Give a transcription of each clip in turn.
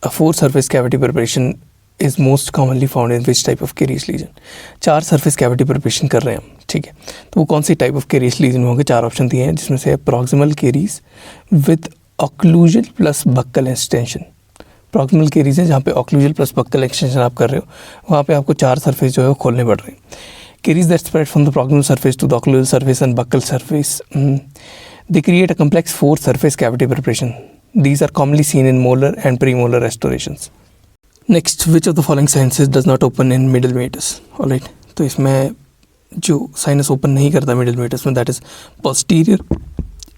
A 4 surface cavity preparation is most commonly found in which type of caries lesion? 4 surface cavity preparation कर रहे हैं हम, ठीक है, तो वो कौन सी टाइप ऑफ caries lesion होंगे? 4 ऑप्शन दिए हैं, जिसमें से proximal caries with occlusal plus buccal extension. Proximal caries है जहाँ पे ऑक्लूजल प्लस बक्कल एक्सटेंशन आप कर रहे हो, वहाँ पे आपको 4 सरफेस जो है वो खोलने पड़ रहे हैं. Caries that spread from the proximal surface to the occlusal surface and buccal surface, they create a complex 4 surface cavity preparation. These are commonly seen in molar and premolar restorations. Next, which of the following sinuses does not open in middle meatus? Alright, तो इसमें जो sinus open नहीं करता middle meatus में, that is posterior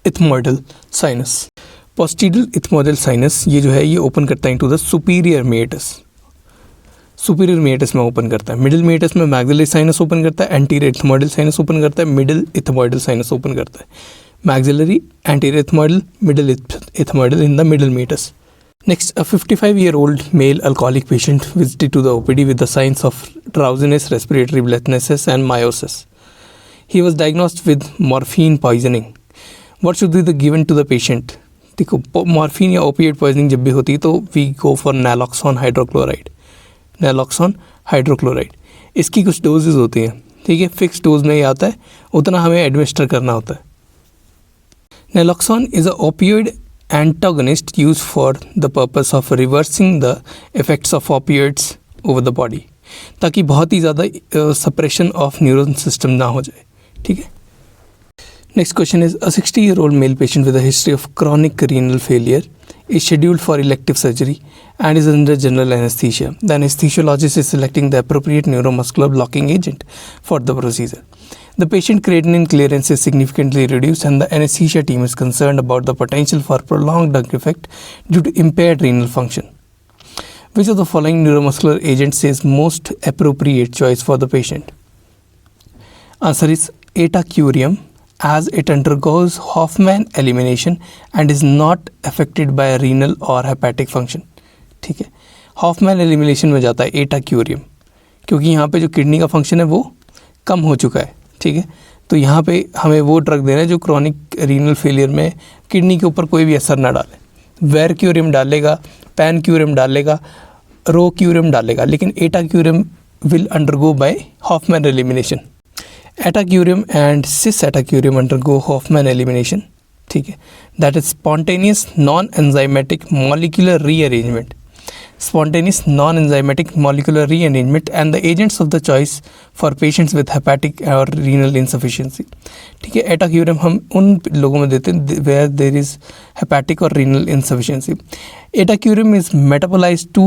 ethmoidal sinus. Posterior ethmoidal sinus ये जो है ये ओपन करता है into the superior meatus. Superior meatus में ओपन करता है. मिडिल मेटस में मैक्सिलरी साइनस ओपन करता है, एंटीरियर इथमोइडल साइनस ओपन करता है, मिडिल इथमोइडल साइनस ओपन करता है. Maxillary, anterior ethmoidal, middle ethmoidal in the middle meatus. Next, a 55-year-old male alcoholic patient visited to the OPD with the signs of drowsiness, respiratory breathlessness and miosis. He was diagnosed with morphine poisoning. What should be the given to the patient? देखो, morphine या opiate poisoning जब भी होती है तो we go for naloxone hydrochloride. Naloxone hydrochloride, इसकी कुछ doses होती हैं, ठीक है, फिक्स डोज में ही आता है, उतना हमें एडमिनिस्टर करना होता है. Naloxone is a opioid antagonist used for the purpose of reversing the effects of opioids over the body, ताकि बहुत ही ज़्यादा suppression of neuron system ना हो जाए, ठीक है. Next question is, a 60-year-old male patient with a history of chronic renal failure is scheduled for elective surgery and is under general anesthesia. The anesthesiologist is selecting the appropriate neuromuscular blocking agent for the procedure. The patient creatinine clearance is significantly reduced and the anesthesia team is concerned about the potential for prolonged drug effect due to impaired renal function. Which of the following neuromuscular agents is most appropriate choice for the patient? Answer is etacurium, as it undergoes Hoffman elimination and is not affected by renal or hepatic function. ठीक है, Hofmann elimination में जाता है एटाक्यूरियम, क्योंकि यहाँ पे जो kidney का फंक्शन है वो कम हो चुका है, ठीक है. तो यहाँ पे हमें वो ड्रग देना है जो क्रॉनिक रीनल फेलियर में किडनी के ऊपर कोई भी असर ना डाले. वेरक्यूरियम डालेगा, पैनक्यूरियम डालेगा, रोक्यूरियम डालेगा, लेकिन atracurium will undergo by Hofmann elimination. Atracurium and cisatracurium undergo Hofmann elimination, ठीक है. That is spontaneous non enzymatic molecular rearrangement. Spontaneous non-enzymatic molecular rearrangement and the agents of the choice for patients with hepatic or renal insufficiency. ठीक है, एटाक्यूरियम हम उन लोगों में देते हैं where there is hepatic or renal insufficiency. एटाक्यूरियम is metabolized to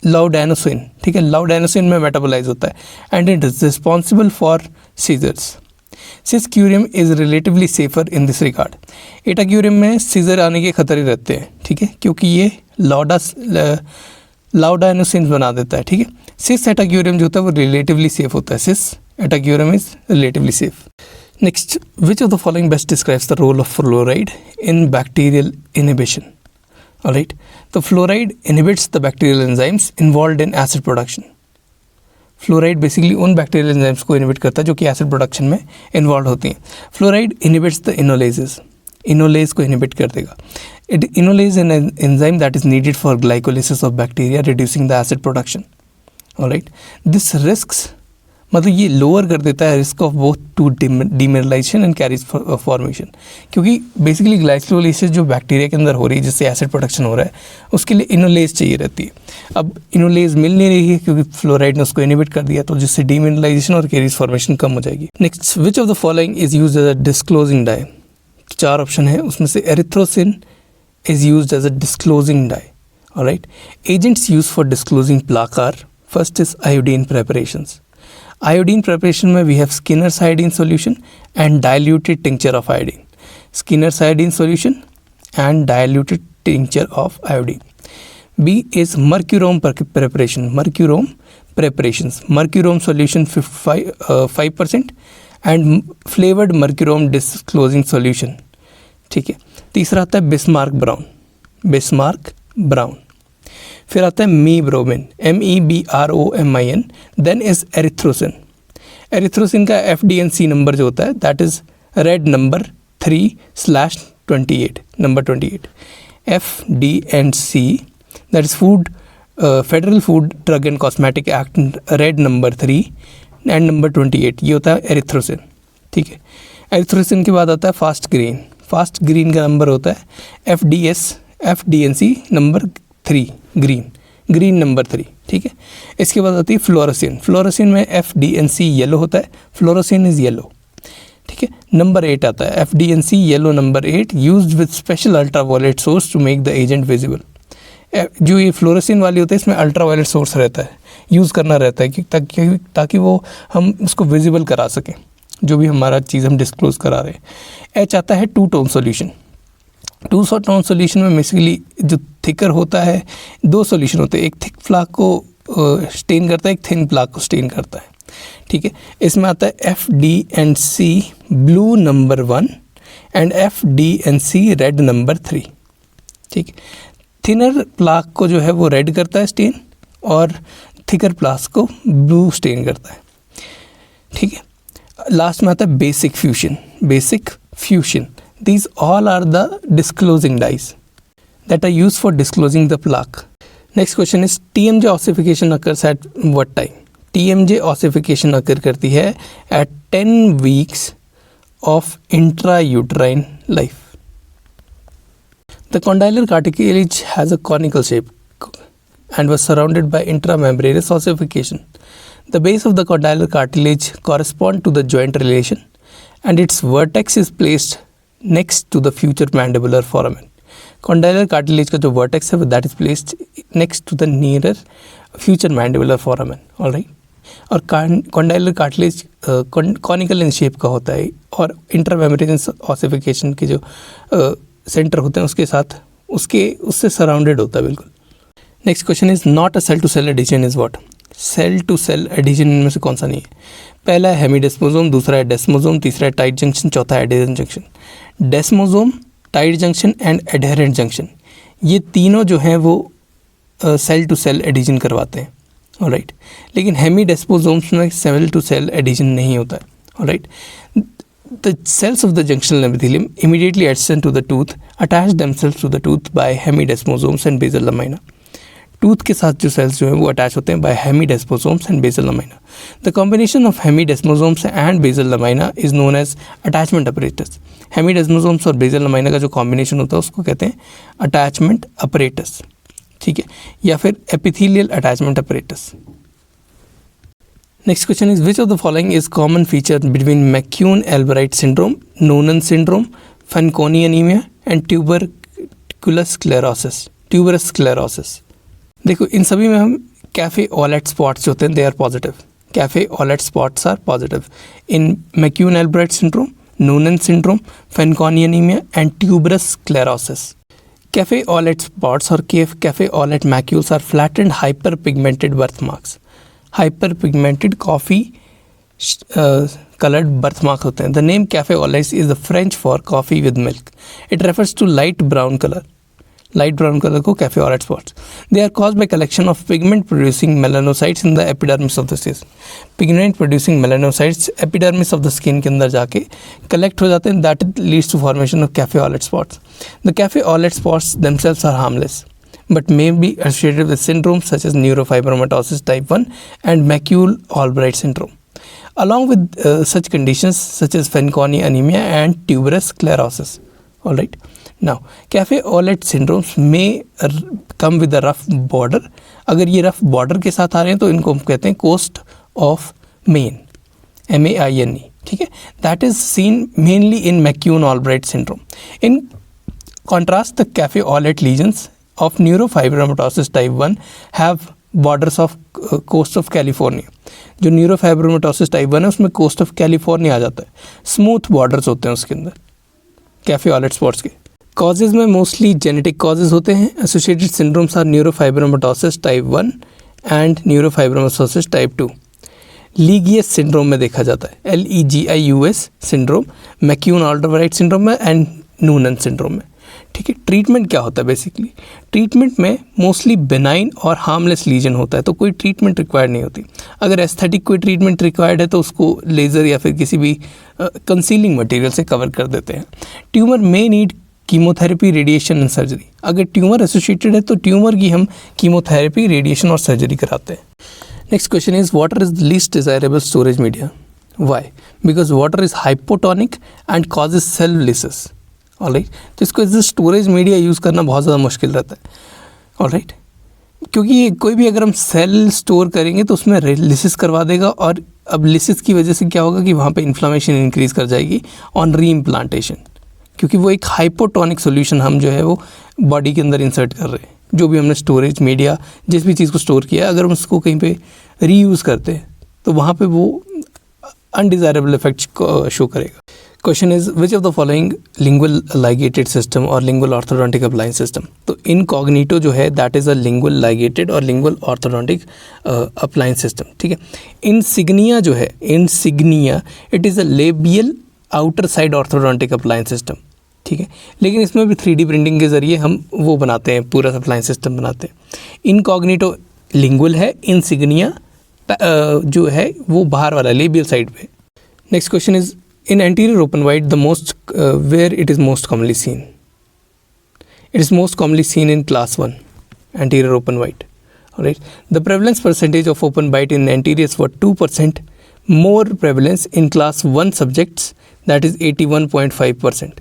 laudanosine, ठीक है, laudanosine में मेटाबोलाइज होता है and it is responsible for seizures. Cisatracurium is relatively safer in this regard. Atracurium में सीजर आने के खतरे रहते हैं, ठीक है, क्योंकि ये लाउडानोसिन बना देता है, ठीक है. सिस एटाक्यूरियम जो होता है वो रिलेटिवली सेफ होता है. Cisatracurium is relatively safe. Next, which of the following best describes the role of fluoride in bacterial inhibition? Alright, तो fluoride inhibits the bacterial enzymes involved in acid production. Fluoride basically उन bacterial enzymes को inhibit करता है जो कि acid production में involve होती हैं. Fluoride inhibits the enolases, enolase को इनहिबिट कर देगा. Enolase an enzyme that is needed for glycolysis of bacteria reducing the acid production. Alright, this risks मतलब ये लोअर कर देता है risk of both to demineralisation and caries formation, क्योंकि basically glycolysis जो बैक्टीरिया के अंदर हो रही है जिससे एसिड प्रोडक्शन हो रहा है उसके लिए इनोलेज चाहिए रहती है. अब इनोलेज मिल नहीं रही है क्योंकि फ्लोराइड ने उसको इनहिबिट कर दिया, तो जिससे डीमिनरलाइजेशन और कैरीज फॉर्मेशन कम हो जाएगी. Next, which of the following is used as a disclosing dye? 4 option है, उसमें से erythrosine is used as a disclosing dye. Alright, agents use for disclosing plaque are, first is iodine preparations. Iodine preparation में we have Skinner's iodine solution and diluted tincture of iodine. Skinner's iodine solution and diluted tincture of iodine. B is mercurome preparation. Mercurome preparations. Mercurome solution 5% and flavored mercurome disclosing solution. ठीक है. तीसरा आता है Bismarck Brown. Bismarck Brown. फिर आता है mebromin, MEBROMIN. Then is erythrosine. Erythrosine का FDNC number जो होता है that is red number 3/28, number 28. FD&C, that is Federal Food Drug and Cosmetic Act red number 3 and number 28, ये होता है एरिथ्रोसिन, ठीक है। एरिथ्रोसिन के बाद आता है फास्ट ग्रीन का नंबर होता है FDNC नंबर 3, ग्रीन नंबर 3, ठीक है। इसके बाद आती है फ्लोरोसिन में FDNC येलो होता है, फ्लोरोसिन इज़ येलो, ठीक है। नंबर 8 आता है FDNC yellow number 8, used with special ultraviolet source to make the agent visible. जो ये फ्लोरोसिन वाली होता है इसमें अल्ट्रावायलेट सोर्स रहता है, यूज़ करना रहता है कि ताकि वो हम उसको विजिबल करा सकें, जो भी हमारा चीज़ हम डिस्क्लोज करा रहे हैं। H आता है टू टोन सॉल्यूशन में बेसिकली जो थिकर होता है, 2 सॉल्यूशन होते हैं, एक थिक प्लाक को स्टेन करता है, एक थिन प्लाक को स्टेन करता है, ठीक है। इसमें आता है FD&C blue number 1 and FD&C red number 3, ठीक है। थिनर प्लाक को जो है वो रेड करता है स्टेन, और थिकर प्लाक को ब्लू स्टेन करता है, ठीक है। लास्ट में आता है basic fusion. These all are the disclosing dyes that are used for disclosing the plaque. Next question is TMJ ossification occurs at what time? TMJ ossification occur करती है at 10 weeks of intrauterine life. The condylar cartilage has a conical shape and was surrounded by intramembranous ossification. The base of the condylar cartilage corresponds to the joint relation and its vertex is placed next to the future mandibular foramen. Condylar cartilage का जो vertex है that is placed next to the nearer future mandibular foramen, all right. और condylar cartilage conical in shape का होता है और intramembranous ossification के जो सेंटर होते हैं उसके साथ उससे सराउंडेड होता है बिल्कुल। Next question is not a cell to cell adhesion is what? Cell to cell adhesion इनमें से कौन सा नहीं है? पहला है हेमीडेस्मोसोम, दूसरा है डेस्मोसोम, तीसरा है टाइट जंक्शन, चौथा है adherent junction. Desmosome, tight junction and adherent junction, ये तीनों जो हैं वो सेल टू सेल एडिशन करवाते हैं, ऑलराइट। लेकिन हेमीडेस्मोसोम्स में सेल टू सेल एडिशन नहीं होता है, alright. The cells of the junctional epithelium immediately adjacent to the tooth attach themselves to the tooth by hemidesmosomes and basal lamina. Tooth के साथ जो सेल्स जो हैं वो अटैच होते हैं by hemidesmosomes and basal lamina. The combination of hemidesmosomes and basal lamina is known as attachment apparatus. Hemidesmosomes और basal lamina का जो कॉम्बिनेशन होता है उसको कहते हैं अटैचमेंट apparatus, ठीक है, या फिर epithelial attachment apparatus. Next question is which of the following is common feature between McCune-Albright syndrome, Noonan syndrome, Fanconi anemia and tuberous sclerosis? देखो इन सभी में हम कैफे ऑलेट स्पॉट्स होते हैं, they are positive. Cafe au lait spots are positive in McCune-Albright syndrome, Noonan syndrome, Fanconi anemia and tuberous sclerosis. Cafe owlet spots और cafe owlet macules are flattened hyperpigmented birthmarks. Hyperpigmented coffee colored birthmark होते हैं. The name cafe au lait is the French for coffee with milk. It refers to light brown color. Light brown color को cafe au lait spots. They are caused by collection of pigment producing melanocytes in the epidermis of the skin. Pigment producing melanocytes epidermis of the skin के अंदर जाके collect हो जाते हैं. That leads to formation of cafe au lait spots. The cafe au lait spots themselves are harmless, but may be associated with syndromes such as neurofibromatosis type 1 and McCune-Albright syndrome, along with such conditions such as Fanconi anemia and tuberous sclerosis. All right. Now, cafe au lait syndromes may come with a rough border. अगर ये rough border के साथ आ रहे हैं तो इनको हम कहते हैं coast of Maine, MAINE, ठीक है. That is seen mainly in McCune-Albright syndrome. In contrast, the cafe au lait lesions of neurofibromatosis type 1 have borders of coast of California. जो neurofibromatosis type 1 है उसमें coast of California आ जाता है. Smooth borders होते हैं उसके अंदर cafe au lait spots के. Causes में mostly genetic causes होते हैं. Associated syndromes are neurofibromatosis type 1 and neurofibromatosis type 2. Legius syndrome में देखा जाता है, LEGIUS syndrome, McCune-Albright syndrome में and Noonan syndrome में. ठीक है. ट्रीटमेंट क्या होता है? बेसिकली ट्रीटमेंट में मोस्टली बेनाइन और हार्मलेस लीजन होता है, तो कोई ट्रीटमेंट रिक्वायर्ड नहीं होती. अगर एस्थेटिक कोई ट्रीटमेंट रिक्वायर्ड है तो उसको लेज़र या फिर किसी भी कंसीलिंग मटेरियल से कवर कर देते हैं. Tumour may need chemotherapy, radiation and surgery. अगर ट्यूमर एसोसिएटेड है तो ट्यूमर की हम कीमोथेरेपी, रेडिएशन और सर्जरी कराते हैं। Next question is water is the least desirable storage media. Why? Because water is hypotonic and causes cell lysis. Alright, तो इसको एज स्टोरेज मीडिया यूज़ करना बहुत ज़्यादा मुश्किल रहता है। ऑलराइट, क्योंकि कोई भी अगर हम सेल स्टोर करेंगे तो उसमें लिसिस करवा देगा, और अब लिसिस की वजह से क्या होगा कि वहाँ पे इन्फ्लामेशन इंक्रीज़ कर जाएगी ऑन री इम्प्लांटेशन, क्योंकि वो एक हाइपोटोनिक सोल्यूशन हम जो है वो बॉडी के अंदर इंसर्ट कर रहे हैं। जो भी हमने स्टोरेज मीडिया, जिस भी चीज़ को स्टोर किया, अगर हम उसको कहीं पे रीयूज़ करते हैं तो वहाँ पे वो अनडिज़ायरेबल इफेक्ट शो करेगा। Question is which of the following lingual ligated system और लिंगुअल ऑर्थोडोंटिक अप्लायंस सिस्टम। तो इनकॉग्निटो जो है that is a lingual ligated और लिंगुअल ऑर्थोडोंटिक अप्लायंस सिस्टम, ठीक है। इनसिग्निया जो है, Insignia it is a labial outer side orthodontic appliance system, ठीक है। लेकिन इसमें भी 3D प्रिंटिंग के ज़रिए हम वो बनाते हैं, पूरा अप्लायंस सिस्टम बनाते हैं। इनकॉग्निटो लिंगुअल है, इनसिग्निया जो है वो बाहर वाला लेबियल साइड पे। Next question is in anterior open wide the most where it is most commonly seen. It is most commonly seen in class 1 anterior open wide. All right, the prevalence percentage of open bite in anteriors were 2%, more prevalence in class 1 subjects, that is 81.5%.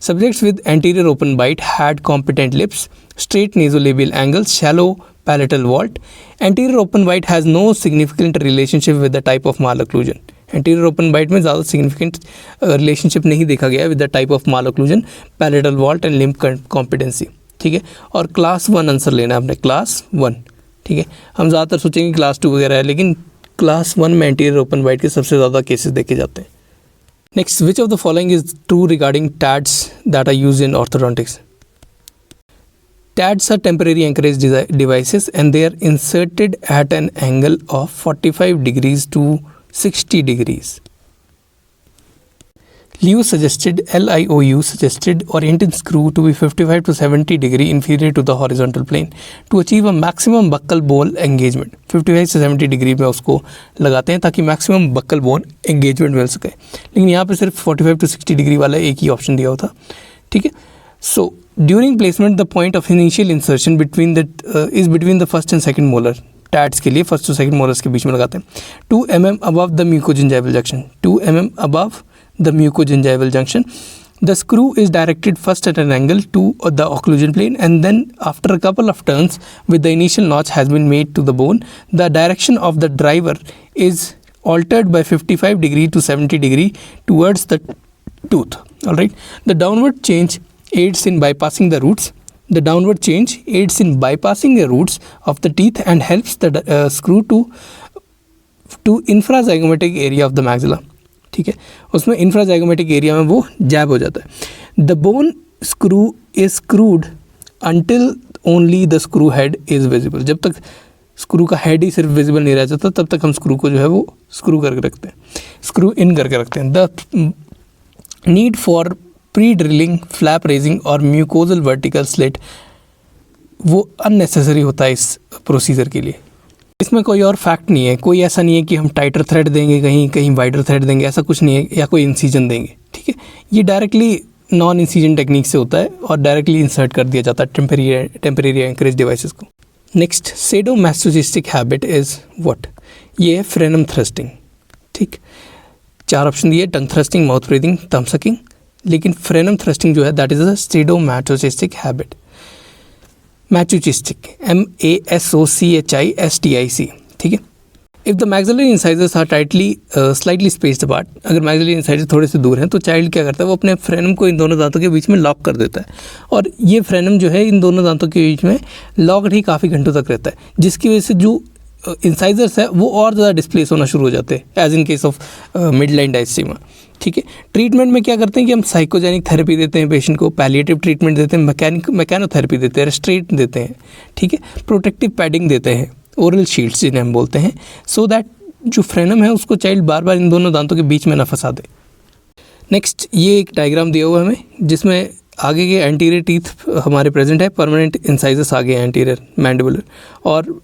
Subjects with anterior open bite had competent lips, straight nasolabial angles, shallow palatal vault. Anterior open bite has no significant relationship with the type of malocclusion. Anterior open bite में ज़्यादा significant relationship नहीं देखा गया with the type of malocclusion, palatal vault and lymph competency, ठीक है। और class 1 answer लेना है आपने, क्लास 1, ठीक है। हम ज़्यादातर सोचेंगे क्लास 2 वगैरह है, लेकिन क्लास 1 में एंटीरियर ओपन बाइट के सबसे ज़्यादा केसेस देखे जाते हैं। Next, which of the following is true regarding TADs that are use in orthodontics. TADs are temporary anchorage devices and they are inserted at an angle of 45 degrees to 60 degrees. LIOU suggested orienting screw to be 55 to 70 degree inferior to the horizontal plane to achieve a maximum buccal bone engagement. 55 से 70 degree में उसको लगाते हैं ताकि maximum buckle bone engagement मिल सके, लेकिन यहाँ पे सिर्फ 45 to 60 डिग्री वाला एक ही ऑप्शन दिया हुआ था, ठीक है। So during placement the point of initial insertion is between the first and second molar. TADs के लिए फर्स्ट और सेकंड मोलर्स के बीच में लगाते हैं। 2 mm above the mucogingival junction. 2 mm above the mucogingival junction. The screw is directed first at an angle to the occlusion plane, and then after a couple of turns with the initial notch has been made to the bone, the direction of the driver is altered by 55 degree to 70 degree towards the tooth. All right. The downward change aids in bypassing the roots. The downward change aids in bypassing the roots of the teeth and helps the screw to infrazygomatic area of the maxilla, ठीक है। उसमें infrazygomatic area में वो जैब हो जाता है। The bone screw is screwed until only the screw head is visible. जब तक स्क्रू का हेड ही सिर्फ विजिबल नहीं रह जाता तब तक हम स्क्रू को जो है वो स्क्रू करके रखते हैं, स्क्रू इन करके रखते हैं। The need for pre drilling, flap raising और म्यूकोजल वर्टिकल स्लिट वो अननेसेसरी होता है इस प्रोसीजर के लिए। इसमें कोई और फैक्ट नहीं है, कोई ऐसा नहीं है कि हम टाइटर थ्रेड देंगे, कहीं वाइडर थ्रेड देंगे, ऐसा कुछ नहीं है, या कोई इंसीजन देंगे, ठीक है। ये डायरेक्टली नॉन इंसीजन टेक्निक से होता है और डायरेक्टली इंसर्ट कर दिया जाता है टेम्परेरी एंकरेज डिवाइसेस को। Next, sadomasochistic habit is what? ये है फ्रेनम थ्रस्टिंग, ठीक। 4 ऑप्शन दिए, tongue thrusting, mouth breathing, thumb sucking, लेकिन फ्रेनम थ्रस्टिंग जो है that is a sadomasochistic habit. Masochistic, MASOCHISTIC, ठीक है। If the maxillary incisors are tightly slightly spaced apart, अगर मैक्सिलरी इंसाइजर थोड़े से दूर हैं तो चाइल्ड क्या करता है, वो अपने फ्रेनम को इन दोनों दांतों के बीच में लॉक कर देता है, और ये फ्रेनम जो है इन दोनों दांतों के बीच में लॉक्ड ही काफ़ी घंटों तक रहता है, जिसकी वजह से जो इंसाइजर्स है वो और ज़्यादा डिस्प्लेस होना शुरू हो जाते हैं, as in case of midline diastema, ठीक है। ट्रीटमेंट में क्या करते हैं कि हम साइकोजेनिक थेरेपी देते हैं पेशेंट को, पैलिएटिव ट्रीटमेंट देते हैं, मैकेनोथेरेपी देते हैं, रेस्ट्रेंट देते हैं, ठीक है, प्रोटेक्टिव पैडिंग देते हैं, ओरल शील्ड्स जिन्हें हम बोलते हैं, सो दैट जो फ्रेनम है उसको चाइल्ड बार बार इन दोनों दांतों के बीच में ना फंसा दे। नेक्स्ट, ये एक डायग्राम दिया हुआ है हमें जिसमें आगे के एंटीरियर टीथ हमारे प्रेजेंट है, परमानेंट इंसाइजर्स आगे हैं एंटीरियर मैंडिबुलर, और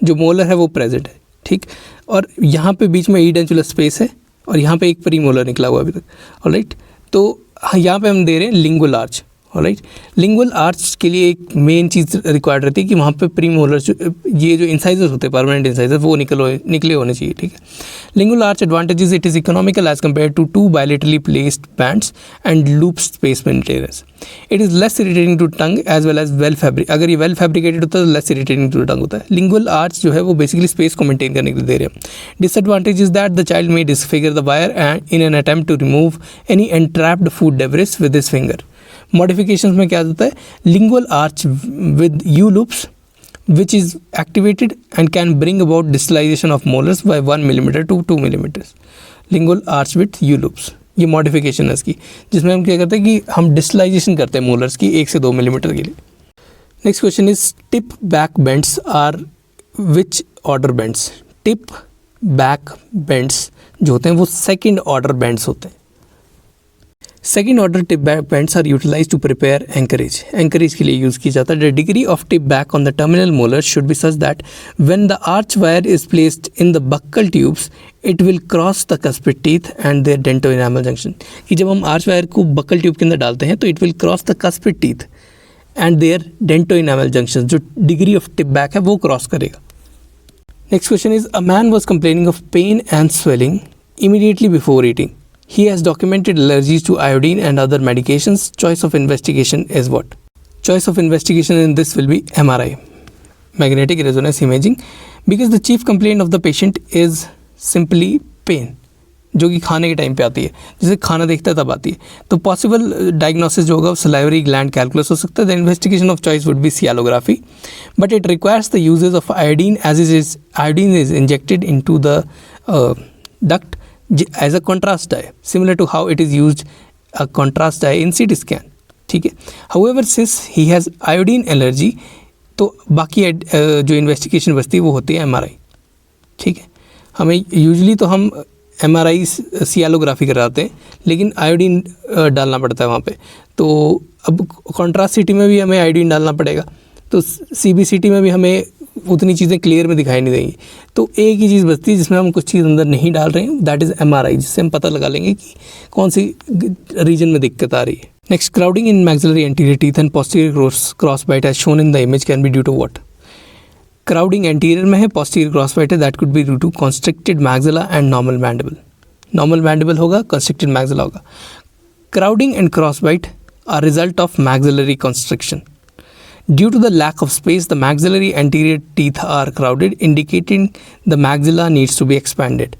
जो मोलर है वो प्रेजेंट है, ठीक। और यहाँ पे बीच में ईडेंचुलर स्पेस है और यहाँ पे एक प्री मोलर निकला हुआ अभी तक, ऑलराइट। तो यहाँ पे हम दे रहे हैं lingual arch, alright. Lingual arch के लिए एक मेन चीज़ रिक्वायर्ड रहती है कि वहाँ पे प्रीमोलर ये जो इंसाइजर होते हैं, परमानेंट इंसाइजर, वो निकले होने चाहिए, ठीक है। Lingual arch advantages, it is economical as compare to to bilaterally placed bands and loop space maintenance. It is less irritating to tongue as well as अगर ये वेल फैब्रिकेटेड होता है तो लेस इरिटेटिंग टू टंग होता है। Lingual arch जो है वो बेसिकली स्पेस को मेंटेन करने के लिए दे रहे हैं। Disadvantage is that the child may disfigure the wire and in an attempt to remove any entrapped food debris with his finger. Modifications में क्या होता है, lingual arch with U loops which is activated and can bring about distalization of molars by 1 mm to 2 mm. Lingual arch with U loops, ये modification है इसकी, जिसमें हम क्या करते हैं कि हम डिस्टलाइजेशन करते हैं मोलर्स की 1 से 2 मिलीमीटर के लिए। Next question is tip back bends are which order bends. Tip back bends जो होते हैं वो सेकेंड ऑर्डर बेंड्स होते हैं। Second order tip back bends are utilise to prepare anchorage. Anchorage के लिए यूज़ की जाता है। The degree of tip back on the terminal molar should be such that when the arch wire is placed in the buccal tubes it will cross the cuspid teeth and their dento enamel junction. कि जब हम arch wire को buccal tube के अंदर डालते हैं तो it will cross the cuspid teeth and their dento enamel junction, जो डिग्री ऑफ टिप बैक है वो क्रॉस करेगा। Next question is a man was complaining of pain and swelling immediately before eating. He has documented allergies to iodine and other medications. Choice of investigation is what? Choice of investigation in this will be MRI, magnetic resonance imaging, because the chief complaint of the patient is simply pain, जो कि खाने के time पे आती है, जैसे खाना देखता है तब आती है। तो पॉसिबल डायग्नोसिस जो होगा सलाइवरी ग्लैंड कैलकुलस हो सकता है। The investigation of choice would be sialography, but it requires the uses of iodine as iodine is injected into the duct as a contrast dye, similar to how it is used a contrast dye in CT scan, ठीक है। However, since he has iodine allergy, तो बाकी जो investigation बचती है वो होती है MRI, ठीक है। हमें यूजली तो हम MRI सियालोग्राफी कराते हैं, लेकिन आयोडीन डालना पड़ता है वहाँ पे। तो अब कॉन्ट्रास्ट सिटी में भी हमें आयोडीन डालना पड़ेगा, तो CBCT में भी हमें उतनी चीज़ें क्लियर में दिखाई नहीं देंगी। तो एक ही चीज़ बचती है जिसमें हम कुछ चीज़ अंदर नहीं डाल रहे हैं, दैट इज़ MRI, जिससे हम पता लगा लेंगे कि कौन सी रीजन में दिक्कत आ रही है। Next, crowding in maxillary anterior teeth and posterior cross bite as shown in the image can be due to what. Crowding anterior में है, पोस्टीरियर क्रॉस बाइट है, that could be due to constricted maxilla and normal mandible. Normal mandible होगा, constricted maxilla होगा। Crowding and cross bite are result of maxillary constriction. Due to the lack of space, the maxillary anterior teeth are crowded, indicating the maxilla needs to be expanded.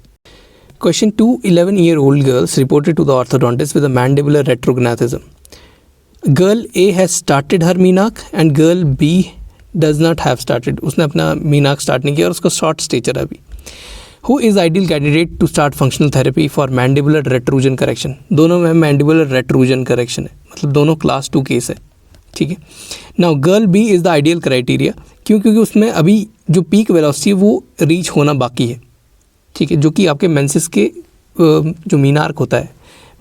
Question 2. 11-year-old girls reported to the orthodontist with a mandibular retrognathism. Girl A has started her MINAC and girl B does not have started. उसने अपना MINAC start नहीं किया और उसका short stature है अभी. Who is ideal candidate to start functional therapy for mandibular retrusion correction? दोनों में mandibular retrusion correction है, मतलब दोनों class 2 केस है, ठीक है। Now girl B is the ideal criteria, क्योंकि उसमें अभी जो पीक वेलोसिटी है वो रीच होना बाकी है, ठीक है। जो कि आपके मेंसिस के जो मीनार्क होता है,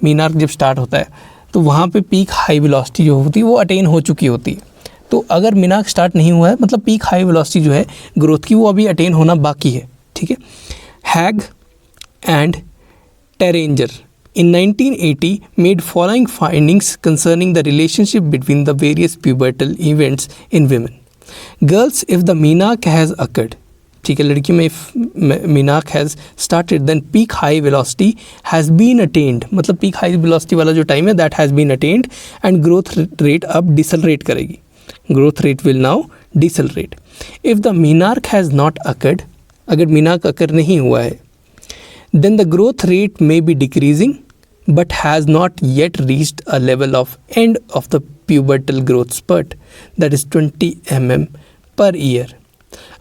मीनार्क जब स्टार्ट होता है तो वहाँ पे पीक हाई वेलोसिटी जो होती है वो अटेन हो चुकी होती है। तो अगर मीनार्क स्टार्ट नहीं हुआ है, मतलब पीक हाई वेलोसिटी जो है ग्रोथ की वो अभी अटेन होना बाकी है, ठीक है। हैग and टेरेंजर in 1980 made following findings concerning the relationship between the various pubertal events in women. Girls, if the MINAC has occurred, ठीक है, लड़की में if MINAC has started, then peak high velocity has been attained, मतलब peak high velocity वाला जो time है that has been attained and growth rate अब decelerate करेगी, growth rate will now decelerate. If the MINAC has not occurred, अगर MINAC occur नहीं हुआ है, then the growth rate may be decreasing but has not yet reached a level of end of the pubertal growth spurt, that is 20 mm per year.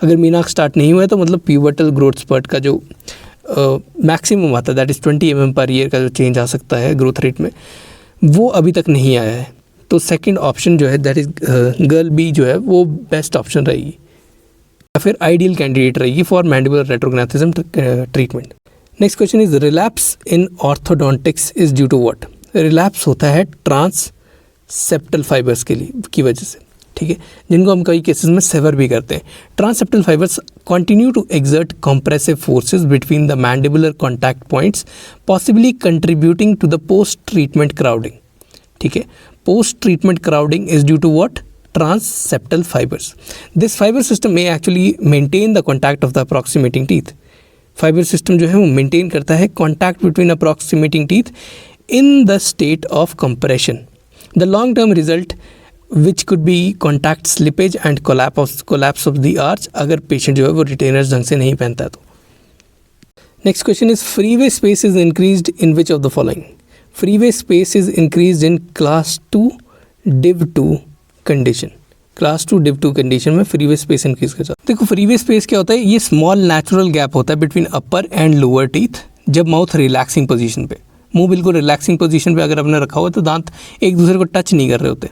अगर मीनाक start नहीं हुआ है तो मतलब प्यूबर्टल ग्रोथ स्पर्ट का जो मैक्सिमम आता है that is 20 mm per year का जो चेंज आ सकता है ग्रोथ रेट में, वो अभी तक नहीं आया है। तो सेकंड ऑप्शन जो है दैट इज़ गर्ल बी जो है वो बेस्ट ऑप्शन रहेगी या फिर आइडियल कैंडिडेट रहेगी for mandibular retrognathism treatment. Next question is relapse in orthodontics is due to what. Relapse होता है ट्रांस सेप्टल फाइबर्स के लिए की वजह से, ठीक है, जिनको हम कई केसेस में सेवर भी करते हैं। Transseptal fibres continue to exert compressive forces between the mandibular contact points, possibly contributing to the post treatment crowding, ठीक है। post treatment crowding is due to what? Transseptal fibers. This fiber system may actually maintain the contact of the approximating teeth. Fiber system जो है वो maintain करता है contact between approximating teeth in the state of compression. The long term result which could be contact slippage and collapse of the arch अगर patient जो है वो retainers ढंग से नहीं पहनता है तो. Next question is freeway space is increased in which of the following? Freeway space is increased in class 2 div 2 condition. Class 2 div 2 condition में फ्रीवे स्पेस इंक्रीज कर जाता है. देखो फ्रीवे स्पेस क्या होता है? ये स्मॉल नेचुरल गैप होता है between upper and lower teeth जब माउथ रिलैक्सिंग पोजीशन पे, मुंह बिल्कुल रिलैक्सिंग पोजीशन पे अगर आपने रखा हुआ है तो दांत एक दूसरे को टच नहीं कर रहे होते.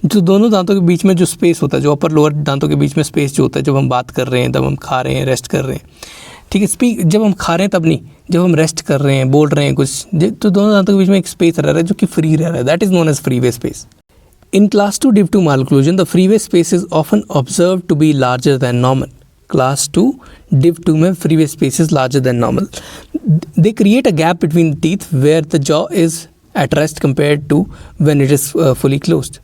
जो दोनों दांतों के बीच में जो स्पेस होता है, जो अपर लोअर दांतों के बीच में स्पेस जो होता है, जब हम बात कर रहे हैं, तब हम खा रहे हैं, रेस्ट कर रहे हैं, ठीक है. जब हम खा रहे हैं तब नहीं, जब हम रेस्ट कर रहे हैं, बोल रहे हैं कुछ, तो दोनों दांतों के बीच में एक स्पेस रह रहा है जो कि फ्री रह रहा है. That is known as freeway space. In class 2 div 2 malocclusion, the freeway space is often observed to be larger than normal. Class 2 div 2 में freeway space is larger than normal. They create a gap between teeth where the jaw is at rest compared to when it is fully closed.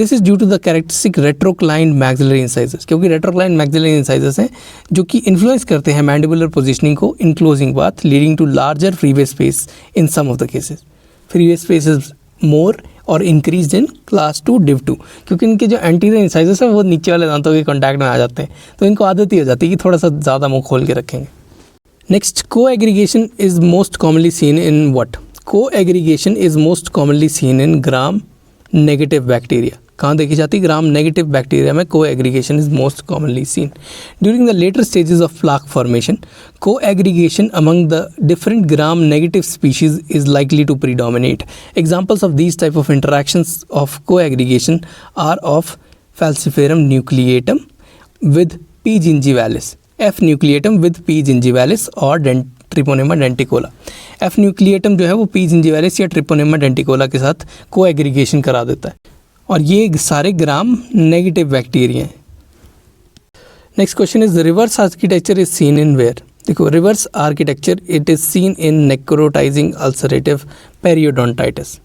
This is due to the characteristic retroclined maxillary incisors. क्योंकि retroclined maxillary incisors हैं जो कि influence करते हैं mandibular positioning को in closing path, leading to larger freeway space in some of the cases. Freeway space is more और increase in class 2 div 2 क्योंकि इनके जो एंटीरियर इंसाइजर्स हैं वो नीचे वाले दांतों के कॉन्टैक्ट में आ जाते हैं, तो इनको आदत ही हो जाती है कि थोड़ा सा ज़्यादा मुंह खोल के रखेंगे. Next, coaggregation is most commonly seen in what? Coaggregation is most commonly seen in Gram negative bacteria. कहाँ देखी जाती है? ग्राम नेगेटिव बैक्टीरिया में coaggregation is most commonly seen. During the later stages of plaque formation, coaggregation among the different Gram negative species is likely to predominate. Examples of these type of interactions of coaggregation are of Fusobacterium nucleatum with P gingivalis, F न्यूक्लिएटम with P gingivalis और Treponema डेंटिकोला. F न्यूक्लिएटम जो है वो P gingivalis या Treponema डेंटिकोला के साथ को aggregation करा देता है और ये सारे ग्राम नेगेटिव बैक्टीरिया हैं. Next question is reverse architecture is seen in where? देखो reverse architecture it is seen in necrotising ulcerative periodontitis.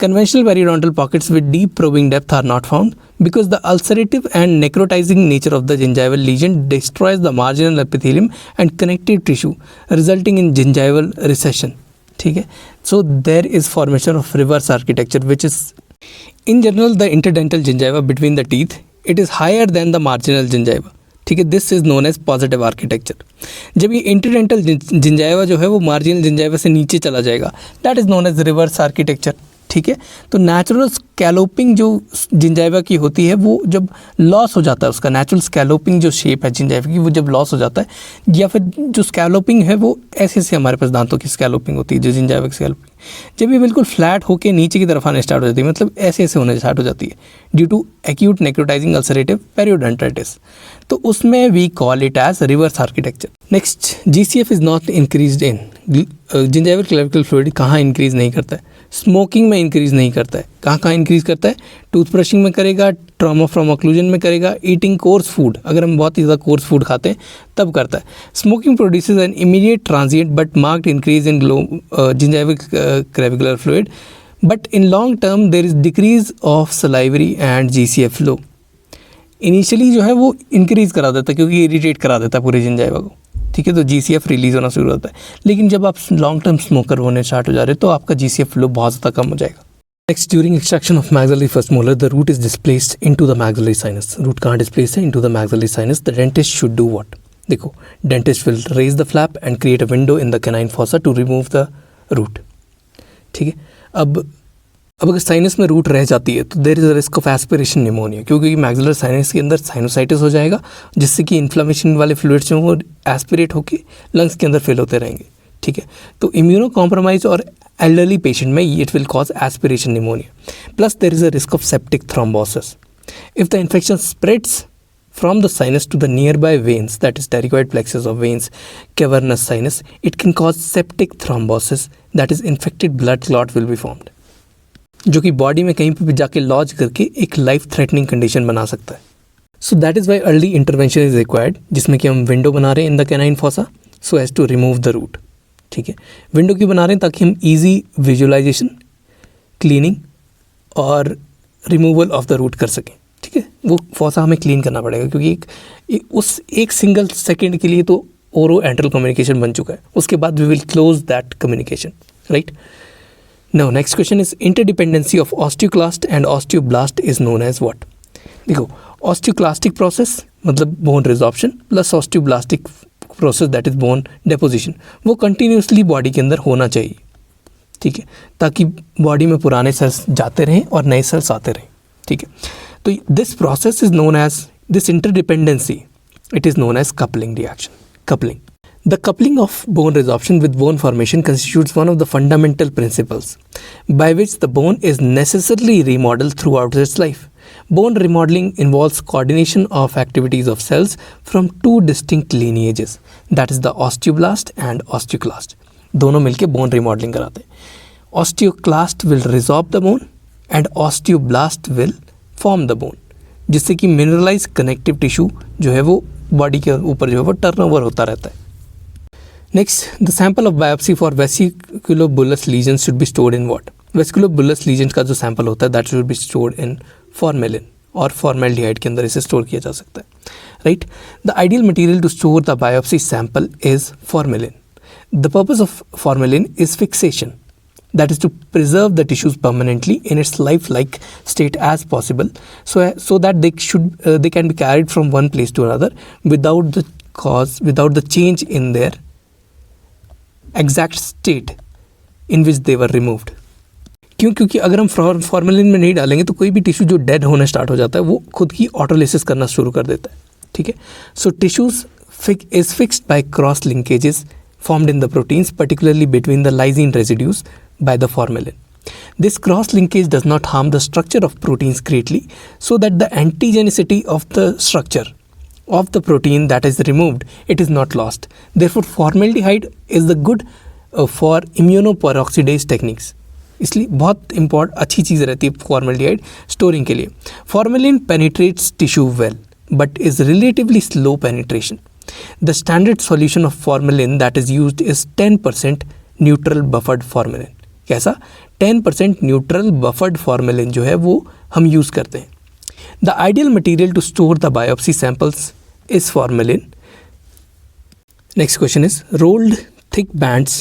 Conventional periodontal pockets with deep probing depth are not found because the ulcerative and necrotizing nature of the gingival lesion destroys the marginal epithelium and connective tissue, resulting in gingival recession. ठीक है, so there is formation of reverse architecture, which is in general the interdental gingiva between the teeth. It is higher than the marginal gingiva. ठीक है, this is known as positive architecture. जब ये interdental gingiva जो है वो marginal gingiva से नीचे चला जाएगा, that is known as reverse architecture. ठीक है, तो नेचुरल स्कैलोपिंग जो जिंजाइवा की होती है वो जब लॉस हो जाता है, उसका नेचुरल स्कैलोपिंग जो शेप है जिंजाइवा की वो जब लॉस हो जाता है, या फिर जो स्कैलोपिंग है वो ऐसे ऐसे हमारे पास दांतों की स्कैलोपिंग होती है, जो जिंजाइवा की स्कैलोपिंग जब ये बिल्कुल फ्लैट होकर नीचे की तरफ आने स्टार्ट हो जाती है, मतलब ऐसे ऐसे होने स्टार्ट हो जाती है due to acute necrotizing ulcerative periodontitis, तो उसमें we call it as reverse architecture. Next, GCF is not increased in. Gingival crevicular fluid कहाँ इंक्रीज़ नहीं करता है? स्मोकिंग में इंक्रीज़ नहीं करता है. कहाँ कहाँ इंक्रीज़ करता है? टूथब्रशिंग में करेगा, ट्रॉमा फ्रॉम ऑक्लूजन में करेगा, ईटिंग कोर्स फूड, अगर हम बहुत ही ज़्यादा कोर्स फूड खाते हैं तब करता है. Smoking produces an immediate transient but marked increase in gingival clavicular fluid, but in long term there is decrease of salivary and GCF flow. Initially जो है वो इंक्रीज़ करा देता है क्योंकि इरिटेट करा देता है पूरे जिंजाइवा को. ठीक है, तो GCF रिलीज़ होना शुरू होता है, लेकिन जब आप लॉन्ग टर्म स्मोकर होने स्टार्ट हो जा रहे हो तो आपका GCF फ्लो बहुत ज़्यादा कम हो जाएगा. Next, during extraction of maxillary first molar the root is displaced into the maxillary sinus. Root कहाँ डिस्प्लेस है? Into the maxillary sinus. The dentist should do what? देखो, dentist will raise the flap and create a window in the canine fossa to remove the root. ठीक है, अब अगर sinus में root रह जाती है तो there is a risk of aspiration pneumonia, क्योंकि मैक्सिलर साइनस के अंदर साइनोसाइटिस हो जाएगा जिससे कि इन्फ्लेमेशन वाले फ्लूइड्स जो वो एस्पिरेट होकर लंग्स के अंदर फिल होते रहेंगे. ठीक है, तो इम्यूनो कॉम्प्रोमाइज और एल्डरली पेशेंट में it will cause aspiration pneumonia. Plus there is a risk of septic thrombosis. If the infection spreads from the sinus to the nearby veins, that is pterygoid plexus of veins, cavernous sinus, it can cause septic thrombosis, that is infected blood clot will be formed, जो कि body में कहीं पर भी जाके laws करके एक life threatening condition बना सकता है. So that is why early intervention is required, जिसमें कि हम विंडो बना रहे हैं in the canine fossa so as to remove the root. ठीक है, विंडो क्यों बना रहे हैं? ताकि हम ईजी विजुअलाइजेशन, क्लीनिंग और रिमूवल ऑफ द रूट कर सकें, ठीक है। वो फॉसा हमें क्लीन करना पड़ेगा, क्योंकि उस एक सिंगल सेकेंड के लिए तो ओरो एंट्रल कम्युनिकेशन बन चुका है, उसके बाद we will close that communication, right. Now next question is interdependency of osteoclast and osteoblast is known as what. देखो, ऑस्टियोक्लास्टिक प्रोसेस मतलब bone resorption plus osteoblastic process that is bone deposition, वो continuously body के अंदर होना चाहिए, ठीक है, ताकि बॉडी में पुराने सेल्स जाते रहें और नए सेल्स आते रहें, ठीक है। तो this process is known as, this interdependency, it is known as coupling reaction, coupling. The coupling of bone resorption with bone formation constitutes one of the fundamental principles by which the bone is necessarily remodeled throughout its life. Bone remodeling involves coordination of activities of cells from two distinct lineages, that is the osteoblast and osteoclast. दोनों मिलके bone remodeling कराते हैं. Osteoclast will resorb the bone and osteoblast will form the bone, जिससे कि mineralized connective tissue जो है वो body के ऊपर जो है वो टर्नओवर होता रहता है. Next, the sample of biopsy for vesiculobullous lesions should be stored in what? Vesiculobullous lesions का जो sample होता है that should be stored in formalin और formaldehyde के अंदर इसे store किया जा सकता है, right? The ideal material to store the biopsy sample is formalin. The purpose of formalin is fixation, that is to preserve the tissues permanently in its lifelike state as possible, so that they can be carried from one place to another without the change in their exact state in which they were removed. क्योंकि अगर हम formalin में नहीं डालेंगे तो कोई भी tissue जो डेड होना स्टार्ट हो जाता है वो खुद ही ऑटोलिसिस करना शुरू कर देता है, ठीक है. So tissues is fixed by cross linkages formed in the proteins, particularly between the lysine residues, by the formalin. This cross linkage does not harm the structure of proteins greatly, so that the antigenicity of the structure of the protein that is removed, it is not lost. Therefore, formaldehyde is the good for immunoperoxidase techniques. इसलिए बहुत important अच्छी चीज़ रहती है formaldehyde storing के लिए. Formalin penetrates tissue well but is relatively slow penetration. The standard solution of formalin that is used is 10% neutral buffered formalin. कैसा? 10% neutral buffered formalin जो है वो हम यूज़ करते हैं. The ideal material to store the biopsy samples is formalin. Next question is, rolled thick bands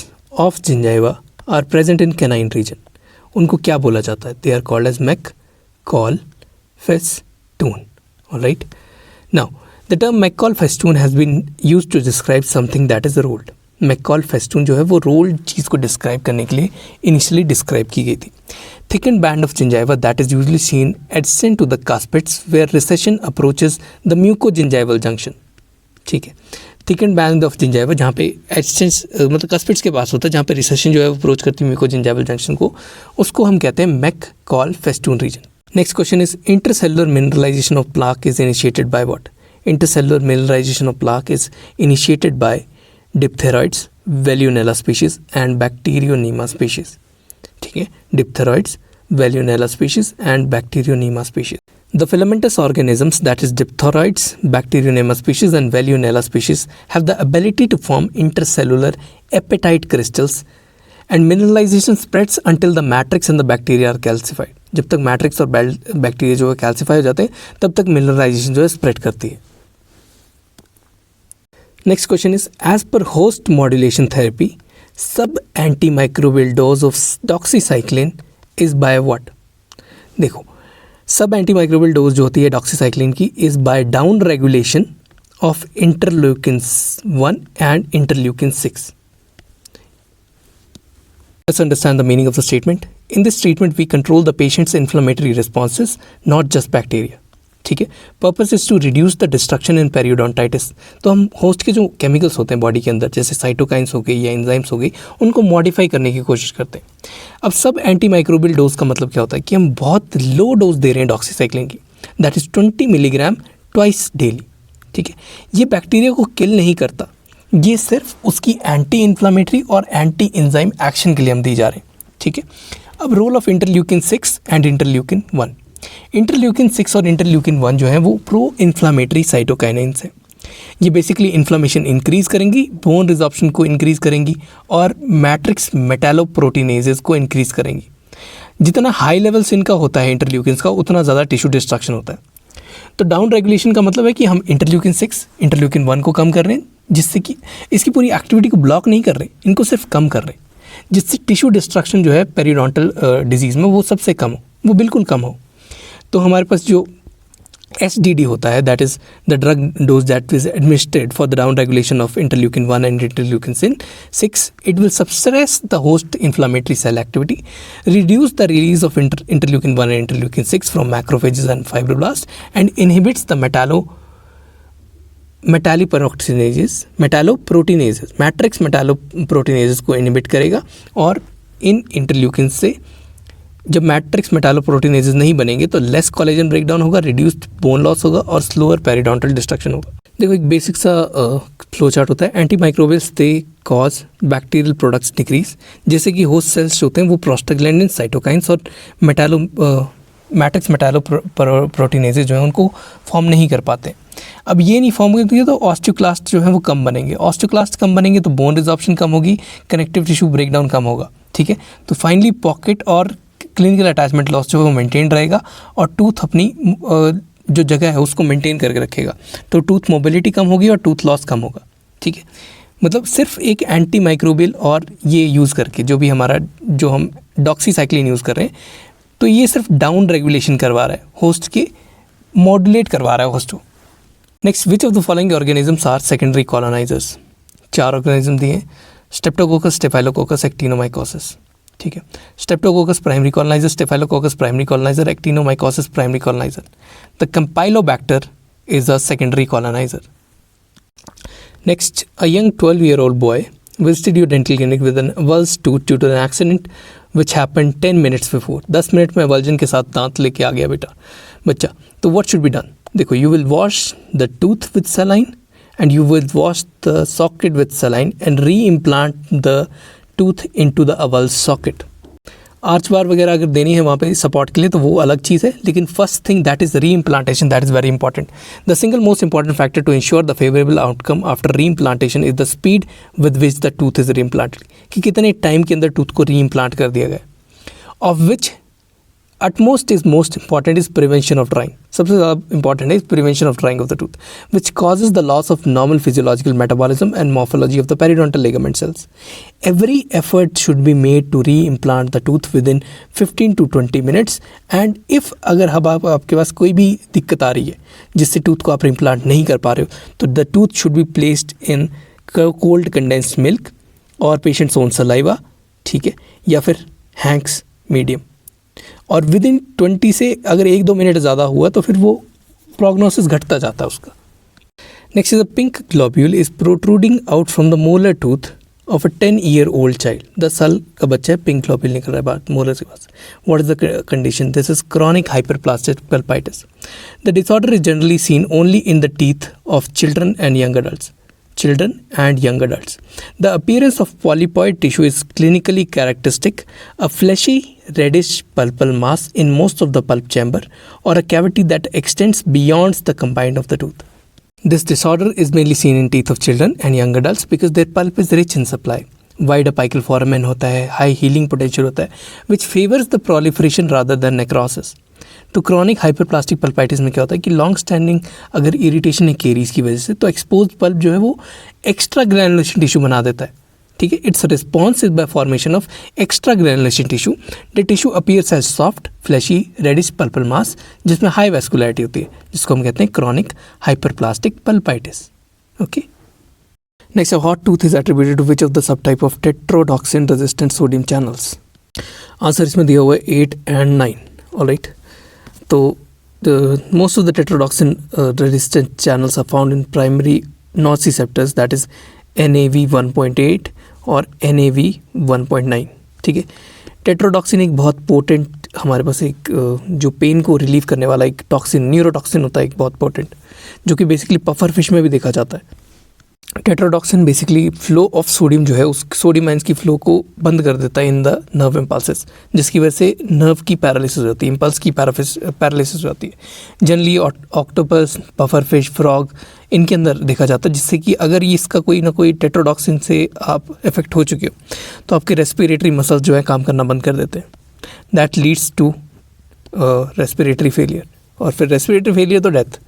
of gingiva are present in canine region. उनको क्या बोला जाता है? They are called as McCall festoon. All right. Now, the term McCall festoon has been used to describe something that is rolled. McCall festoon जो है वो rolled चीज़ को describe करने के लिए initially describe की गई थी. Thickened band of gingiva that is usually seen adjacent to the cuspids where recession approaches the mucogingival junction. ठीक है. Thickened band of gingiva जहाँ पे adjacent मतलब cuspids के पास होता है, जहाँ पे recession जो है वो approach करती है mucogingival junction को, उसको हम कहते हैं McCall festoon region. Next question is, intercellular mineralization of plaque is initiated by what? Intercellular mineralization of plaque is initiated by diphtheroids, Velionella species and Bacterionema species. ठीक है, diphtheroids, Velionella species and Bacterionema species. The filamentous organisms, that is diphtheroids, Bacterionema species and Velionella species, have the ability to form intercellular apatite crystals, and mineralization spreads until the matrix and the bacteria are calcified. जब तक matrix और bacteria जो है calcify हो जाते हैं तब तक मिनरलाइजेशन जो है स्प्रेड करती है. नेक्स्ट क्वेश्चन इज, एज पर host modulation therapy sub antimicrobial dose of doxycycline is by what? देखो, सब एंटीमाइक्रोबियल डोज जो होती है डॉक्सीसाइक्लिन की is by down regulation of interleukin 1 and interleukin 6. Let's understand the meaning of the statement. In this treatment, we control the patient's inflammatory responses, not just bacteria. ठीक है. Purpose is to reduce the destruction in periodontitis. तो हम host के जो chemicals होते हैं body के अंदर, जैसे साइटोकाइंस हो गई या एंजाइम्स हो गई, उनको मॉडिफाई करने की कोशिश करते हैं. अब सब एंटीमाइक्रोबियल डोज का मतलब क्या होता है कि हम बहुत लो डोज दे रहे हैं डॉक्सीसाइक्लिन की, that is 20 milligram twice daily. ठीक है. ये बैक्टीरिया को किल नहीं करता, ये सिर्फ उसकी एंटी इन्फ्लामेटरी और एंटी एंजाइम एक्शन के लिए हम दी जा रहे हैं. ठीक है. अब role of interleukin 6 and interleukin 1. Interleukin 6 और इंटरल्यूकिन 1 जो है वो प्रो इन्फ्लामेटरी साइटोकाइनेंस हैं. ये बेसिकली इन्फ्लामेशन इंक्रीज करेंगी, बोन रिजॉर्प्शन को इंक्रीज करेंगी और मैट्रिक्स मेटालोप्रोटीनेजेस को इंक्रीज करेंगी. जितना हाई लेवल्स इनका होता है इंटरल्यूकिन्स का, उतना ज़्यादा टिश्यू डिस्ट्रक्शन होता है। तो डाउन रेगुलेशन का मतलब है कि हम इंटरल्यूकिन 6, इंटरल्यूकिन 1 को कम कर रहे हैं, जिससे कि इसकी पूरी एक्टिविटी को ब्लॉक नहीं कर रहे, इनको सिर्फ कम कर रहे हैं, जिससे टिश्यू डिस्ट्रक्शन जो है पेरिडोंटल डिजीज़ में वो सबसे कम हो, वो बिल्कुल कम हो। तो हमारे पास जो SDD होता है, that is the drug dose that is administered for the down regulation of interleukin 1 and interleukin 6. It will suppress the host inflammatory cell activity, reduce the release of interleukin 1 and interleukin 6 from macrophages and fibroblasts, and inhibits the metalloproteinases, matrix metalloproteinases को inhibit करेगा। और इन interleukin से जब matrix मेटालोप्रोटीनेजेस नहीं बनेंगे तो less collagen breakdown होगा, reduced bone loss होगा और स्लोअर पेरिडोंटल डिस्ट्रक्शन होगा। देखो एक बेसिक सा फ्लो चार्ट होता है। Antimicrobials they cause bacterial products decrease, जैसे कि होस्ट सेल्स होते हैं वो प्रोस्टाग्लैंडिन, साइटोकाइंस और मैट्रिक्स मेटालोप्रोटीनेजेस जो है उनको फॉर्म नहीं कर पाते। अब ये नहीं फॉर्म करती है तो ऑस्टियोक्लास्ट जो है वो कम बनेंगे, ऑस्टियोक्लास्ट कम बनेंगे तो बोन रिजॉर्प्शन कम होगी, कनेक्टिव टिश्यू ब्रेकडाउन कम होगा, ठीक है। तो फाइनली पॉकेट और क्लिनिकल अटैचमेंट लॉस जो है वो मेंटेन रहेगा और टूथ अपनी जो जगह है उसको मेंटेन करके रखेगा, तो टूथ मोबिलिटी कम होगी और टूथ लॉस कम होगा, ठीक है। मतलब सिर्फ एक एंटी माइक्रोबियल और ये यूज़ करके जो हम डॉक्सीसाइक्लिन यूज़ कर रहे हैं, तो ये सिर्फ डाउन रेगुलेशन करवा रहा है, होस्ट के मॉड्यूलेट करवा रहा है होस्ट को। Next, which of the following organisms are secondary colonisers? 4 organism दिए हैं, स्टेप्टोकोकस, स्टेफाइलोकोकस, एक्टिनोमाइकोसिस, ठीक है। Streptococcus primary coloniser, staphylococcus primary coloniser, actinomycosis primary coloniser. The campylobacter is a secondary coloniser. Next, a young 12-year-old boy visited your dental clinic with an avulsed tooth due to an accident which happened 10 minutes before. 10 minute में avulsion के साथ दांत लेके आ गया बच्चा। तो what should be done? देखो, you will wash the tooth with saline and you will wash the socket with saline and re-implant the tooth into the avulsed socket. Arch bar वगैरह अगर देनी है वहाँ पे सपोर्ट के लिए तो वो अलग चीज़ है, लेकिन first thing that is reimplantation, that is very important. The single most important factor to ensure the favourable outcome after reimplantation is the speed with which the tooth is reimplanted, कि कितने time के अंदर tooth को री implant कर दिया गया, of which utmost is most important is prevention of drying. सबसे ज़्यादा important है prevention of drying of the tooth, which causes the loss of normal physiological metabolism and morphology of the periodontal ligament cells. Every effort should be made to re-implant the tooth within 15 to 20 minutes. And if अगर आपके पास कोई भी दिक्कत आ रही है जिससे tooth को आप इम्प्लांट नहीं कर पा रहे हो, तो the tooth should be placed in cold condensed milk और patient's own saliva, ठीक है, या फिर Hank's medium। और विद इन 20 से अगर 1-2 मिनट ज़्यादा हुआ तो फिर वो प्रोग्नोसिस घटता जाता है उसका। Next is a pink globule is protruding out from the molar tooth of a 10-year-old child. 10 साल का बच्चा है, पिंक ग्लोब्यूल निकल रहा है बाहर मोलर के पास। What is the condition? This is chronic hyperplastic pulpitis. The disorder is generally seen only in the teeth of children and young adults. The appearance of polypoid tissue is clinically characteristic, a fleshy reddish pulpal mass in most of the pulp chamber or a cavity that extends beyond the confine of the tooth. This disorder is mainly seen in teeth of children and young adults because their pulp is rich in supply. Wide apical foramen होता है, high healing potential होता है, which favors the proliferation rather than necrosis. तो chronic hyperplastic pulpitis में क्या होता है कि लॉन्ग स्टैंडिंग अगर इरिटेशन है केरीज की वजह से, तो एक्सपोज्ड पल्प जो है वो एक्स्ट्रा ग्रैनुलेशन टिश्यू बना देता है, ठीक है। Its response is by formation of extra granulation tissue. The tissue appears as soft fleshy reddish pulpal mass जिसमें हाई वैस्कुलैरिटी होती है, जिसको हम कहते हैं chronic hyperplastic pulpitis, okay. Next, hot tooth is attributed to which of the subtype of tetrodotoxin resistant sodium channels? Answer इसमें दिया हुआ है 8 and 9, ऑलराइट। तो most of the tetrodotoxin resistant channels are found in primary nociceptors, that is NAV1.8 और NAV1.9, ठीक है। टेट्रोडॉक्सिन एक बहुत पोटेंट हमारे पास एक जो पेन को रिलीव करने वाला एक टॉक्सिन, न्यूरोटॉक्सिन होता है एक बहुत पोटेंट, जो कि बेसिकली पफर फिश में भी देखा जाता है। टेट्रोडॉक्सिन बेसिकली फ्लो ऑफ सोडियम जो है उस सोडियम आयंस की फ्लो को बंद कर देता है इन द नर्व इम्पल्सेस, जिसकी वजह से नर्व की पैरालिसिस होती है, इम्पल्स की पैरालिसिस होती है। Generally octopus, puffer fish, frog इनके अंदर देखा जाता है, जिससे कि अगर ये इसका कोई ना कोई टेट्रोडॉक्सिन से आप इफेक्ट हो चुके हो तो आपके रेस्पिरेटरी मसल्स जो है काम करना बंद कर देते हैं। That leads to respiratory failure, और फिर रेस्पिरेटरी फेलियर तो death.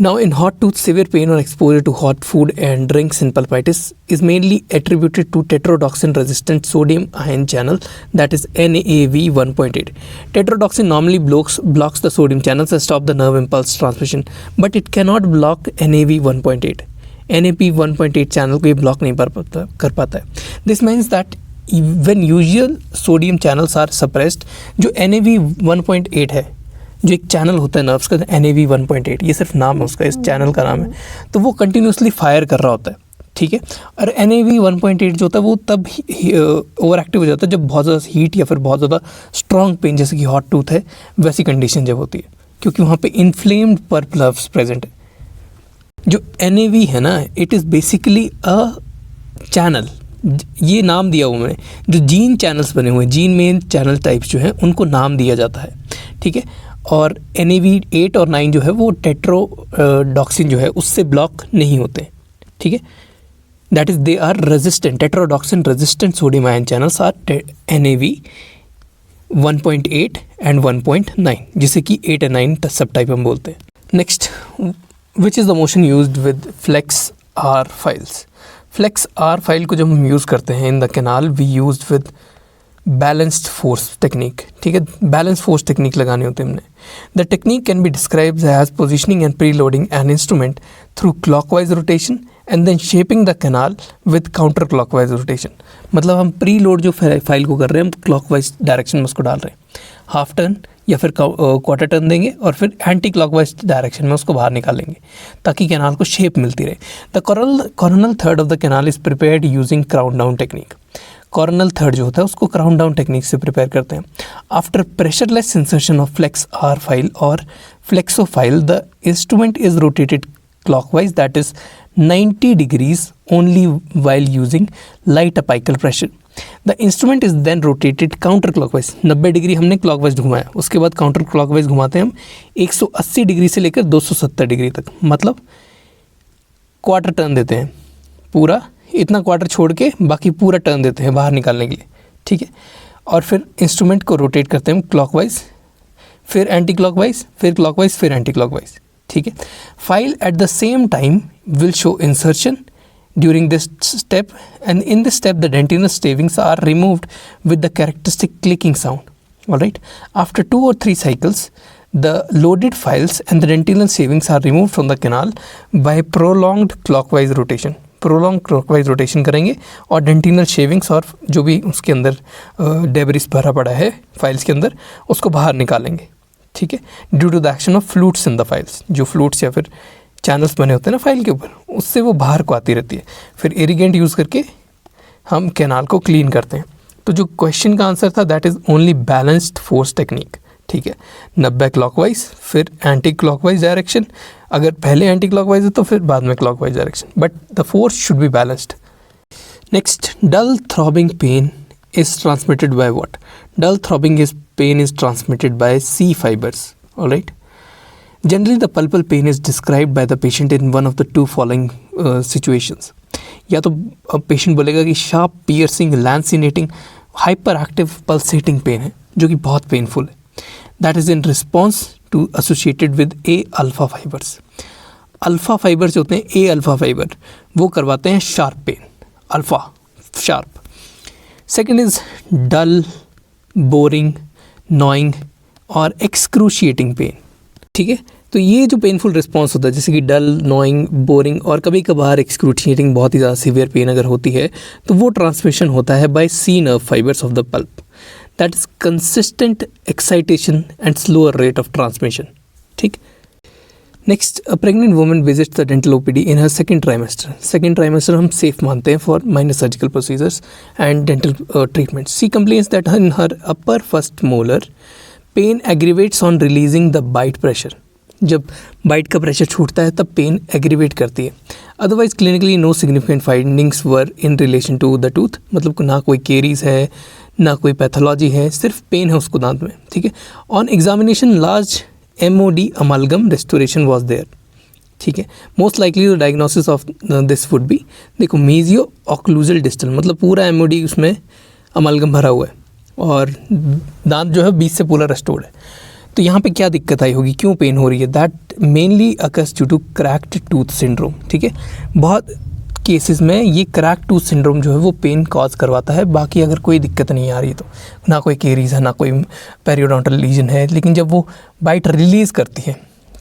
Now, in hot tooth, severe pain or exposure to hot food and drinks in pulpitis is mainly attributed to tetrodotoxin-resistant sodium ion channel, that is NAV 1.8. Tetrodotoxin normally blocks the sodium channels and stop the nerve impulse transmission, but it cannot block NAV 1.8. NAP 1.8 channel को ये block नहीं कर पाता है. This means that when usual sodium channels are suppressed, जो NAV 1.8 है, जो एक चैनल होता है नर्व्स का, NAV 1.8, ये सिर्फ नाम है उसका, इस चैनल का नाम है, तो वो कंटिन्यूसली फायर कर रहा होता है. ठीक है. और NAV 1.8 जो होता है वो तब ओवर एक्टिव हो जाता है जब बहुत ज़्यादा हीट या फिर बहुत ज़्यादा स्ट्रॉन्ग पेन, जैसे कि हॉट टूथ है, वैसी कंडीशन जब होती है, क्योंकि वहाँ पे इन्फ्लेम्ड पर्प नर्व्स प्रेजेंट है. जो NAV है ना, it is basically a channel, ये नाम दिया हुआ मैंने, जो जीन चैनल्स बने हुए हैं, जीन में चैनल टाइप्स जो हैं उनको नाम दिया जाता है. ठीक है. और NAV 8 और 9 जो है वो टेट्रोडॉक्सिन जो है उससे ब्लॉक नहीं होते. ठीक है. That is they are resistant, tetrodotoxin resistant sodium ion channels are NAV 1.8 and 1.9, जिसे कि 8 और 9 सब टाइप हम बोलते हैं. Next, which is the motion used with flex R files. Flex R file को जब हम यूज़ करते हैं in the canal, we used with balanced force technique. ठीक है. बैलेंस फोर्स टेक्निक लगाने होते हैं हमने. The technique can be described as positioning and pre loading an instrument through clockwise rotation and then shaping the canal with counter clockwise rotation. मतलब हम pre load जो file को कर रहे हैं, हम क्लॉकवाइज डायरेक्शन में उसको डाल रहे हैं, हाफ टर्न या फिर क्वार्टर टर्न देंगे, और फिर एंटी क्लॉकवाइज डायरेक्शन में उसको बाहर निकालेंगे ताकि कैनाल को शेप मिलती रहे. The coronal third of the canal is prepared using crown down technique. Coronal third जो होता है उसको क्राउन डाउन टेक्निक से प्रिपेयर करते हैं. After pressureless insertion of flex R file और flexo file, the instrument is rotated clockwise, that is 90 degrees only while using light apical pressure. The instrument is then rotated counterclockwise. 90 degree हमने clockwise घुमाया, उसके बाद counter clockwise घुमाते हैं हम 180 degree से लेकर 270 डिग्री तक. मतलब क्वार्टर टर्न देते हैं, पूरा इतना क्वार्टर छोड़ के बाकी पूरा टर्न देते हैं बाहर निकालने के लिए. ठीक है. और फिर इंस्ट्रूमेंट को रोटेट करते हैं क्लॉकवाइज, फिर एंटी क्लॉकवाइज, फिर क्लॉकवाइज, फिर एंटी क्लॉकवाइज. ठीक है. File at the same time will show insertion during this step, and in this step the dentinous shavings are removed with the characteristic clicking sound. All right. After 2 or 3 cycles, the loaded files and the dentinous shavings are removed from the canal by prolonged clockwise rotation. Prolonged clockwise rotation करेंगे और dentinal shavings और जो भी उसके अंदर debris भरा पड़ा है फाइल्स के अंदर उसको बाहर निकालेंगे. ठीक है. Due to the action of flutes in the files, जो फ्लूट्स या फिर चैनल्स बने होते हैं ना फाइल के ऊपर, उससे वो बाहर को आती रहती है. फिर इरिगेंट यूज़ करके हम कैनाल को क्लीन करते हैं. तो जो क्वेश्चन का आंसर था that is only balanced force technique. ठीक है. 90 क्लॉकवाइज, फिर एंटी क्लॉकवाइज डायरेक्शन. अगर पहले एंटी क्लॉकवाइज है तो फिर बाद में clockwise direction, but the force should be balanced. Next, dull throbbing pain is transmitted by what. Dull throbbing is pain is transmitted by C fibers. All right. Generally, the pulpal pain is described by the patient in one of the 2 following situations. या तो patient बोलेगा कि sharp piercing lancinating hyper active pulsating pain है जो कि बहुत painful है. That is in response to associated with A alpha fibres. Alpha fibres होते हैं A अल्फा फाइबर, वो करवाते हैं sharp pain, alpha sharp. Second is dull, boring, gnawing और एक्सक्रूशिएटिंग पेन. ठीक है. तो ये जो पेनफुल रिस्पॉन्स होता है, जैसे कि डल, नॉइंग, बोरिंग और कभी कभार एक्सक्रूशिएटिंग, बहुत ही ज़्यादा सीवियर पेन अगर होती है, तो वो ट्रांसमिशन होता है by C nerve fibres of the pulp. That is consistent excitation and slower rate of transmission. ठीक. Next, a pregnant woman visits the dental OPD in her second trimester. Second trimester हम safe मानते हैं for minor surgical procedures and dental treatment. She complains that in her upper first molar pain aggravates on releasing the bite pressure. जब bite का pressure छूटता है तब pain aggravate करती है. Otherwise clinically no significant findings were in relation to the tooth. मतलब ना कोई केरीज है, ना कोई पैथोलॉजी है, सिर्फ पेन है उसको दांत में. ठीक है. On examination large MOD amalgam restoration was there. ठीक है. Most likely the diagnosis of this would be, देखो, मीजियो ऑक्लूजल डिस्टल, मतलब पूरा MOD उसमें अमालगम भरा हुआ है, और दांत जो है 20 से पूरा रेस्टोर्ड है। तो यहाँ पे क्या दिक्कत आई होगी, क्यों पेन हो रही है? That mainly occurs due to cracked tooth syndrome. ठीक है, बहुत केसेस में ये क्रैक टूथ सिंड्रोम जो है वो पेन कॉज करवाता है। बाकी अगर कोई दिक्कत नहीं आ रही तो, ना कोई केरीज है, ना कोई पेरियोडोंटल लीजन है, लेकिन जब वो बाइट रिलीज़ करती है,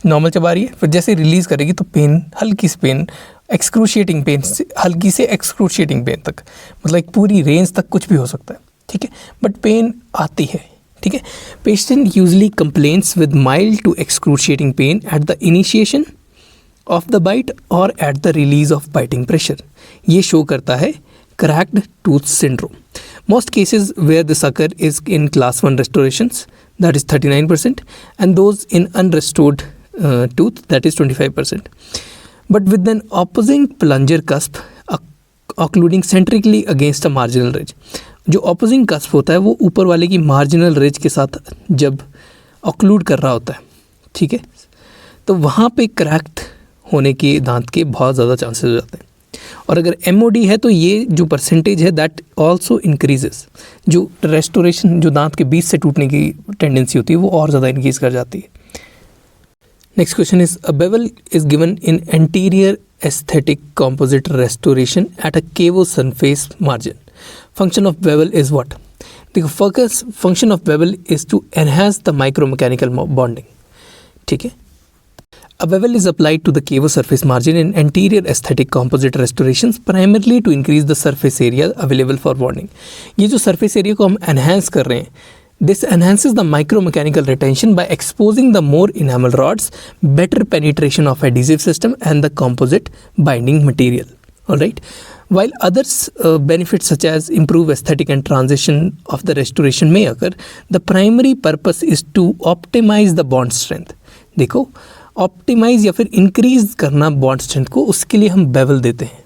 नॉर्मल चबा रही है, फिर जैसे रिलीज़ करेगी तो पेन, हल्की सी पेन, एक्सक्रूशिएटिंग पेन से हल्की से एक्सक्रूशिएटिंग पेन तक, मतलब एक पूरी रेंज तक कुछ भी हो सकता है। ठीक है, बट पेन आती है। ठीक है, patient usually complains with mild to excruciating pain at the initiation of the bite और at the release of biting pressure. ये शो करता है cracked tooth syndrome. Most cases where this occur is in class 1 restorations, that is 39%, and those in unrestored tooth, that is 25%. But with an opposing plunger cusp occluding centrically against a marginal ridge. जो opposing cusp होता है वो ऊपर वाले की marginal ridge के साथ जब occlude कर रहा होता है, ठीक है, तो वहाँ पे क्रैक्ड होने के दांत के बहुत ज़्यादा चांसेस हो जाते हैं। और अगर MOD है तो ये जो परसेंटेज है दैट ऑल्सो इंक्रीजेस। जो रेस्टोरेशन, जो दांत के बीच से टूटने की टेंडेंसी होती है वो और ज़्यादा इंक्रीज कर जाती है। Next question is a bevel is given in anterior aesthetic composite restoration at a cavo surface margin. Function of bevel is what? देखो, focus function of bevel is to enhance the micromechanical bonding. ठीक है, A bevel is applied to the cavo surface margin in anterior aesthetic composite restorations primarily to increase the surface area available for bonding. ये जो surface area को हम enhance कर रहे हैं, this enhances the micromechanical retention by exposing the more enamel rods, better penetration of adhesive system and the composite binding material. Alright. While others benefits such as improve aesthetic and transition of the restoration may occur, the primary purpose is to optimize the bond strength. देखो, optimise या फिर increase करना bond strength को, उसके लिए हम bevel देते हैं।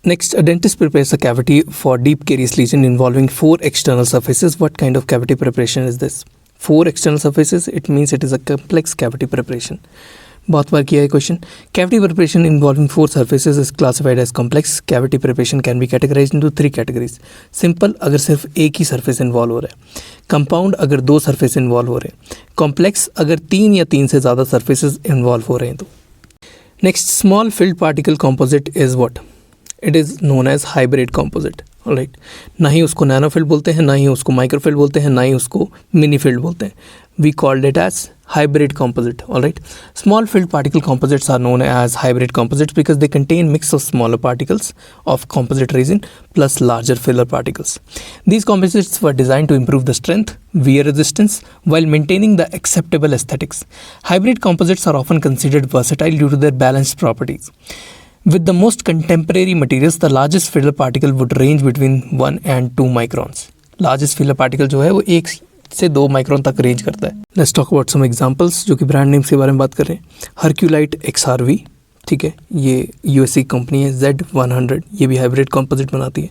Next, a dentist prepares a cavity for deep carious lesion involving 4 external surfaces. What kind of cavity preparation is this? 4 external surfaces, it means it is a complex cavity preparation. बहुत बार किया है question. Cavity preparation involving 4 surfaces is classified as complex. Cavity preparation can be categorized into 3 categories. Simple, अगर सिर्फ एक ही surface involve हो रहा है। कंपाउंड, अगर 2 सरफेस इन्वॉल्व हो रहे हैं। कॉम्प्लेक्स, अगर 3 या 3 से ज़्यादा सरफेसेस इन्वॉल्व हो रहे हैं तो। Next, small filled particle composite is what? It is known as hybrid composite. Alright, ना ही उसको नैनो फील्ड बोलते हैं, ना ही उसको माइक्रोफील्ड बोलते हैं, ना ही उसको मिनी फील्ड बोलते हैं। We called it as hybrid composite. Alright, small filled particle composites are known as hybrid composites because they contain mix of smaller particles of composite resin plus larger filler particles. These composites were designed to improve the strength, wear resistance while maintaining the acceptable aesthetics. Hybrid composites are often considered versatile due to their balanced properties. With the most contemporary materials, the largest filler particle would range between 1 and 2 microns. Largest filler particle जो है वो 1 से 2 micron तक range करता है। Let's talk about some examples, जो कि brand names के बारे में बात कर रहे हैं। हर्क्यूलाइट XRV, ठीक है, ये USA कंपनी है। Z100, ये भी हाइब्रिड कंपोजिट बनाती है।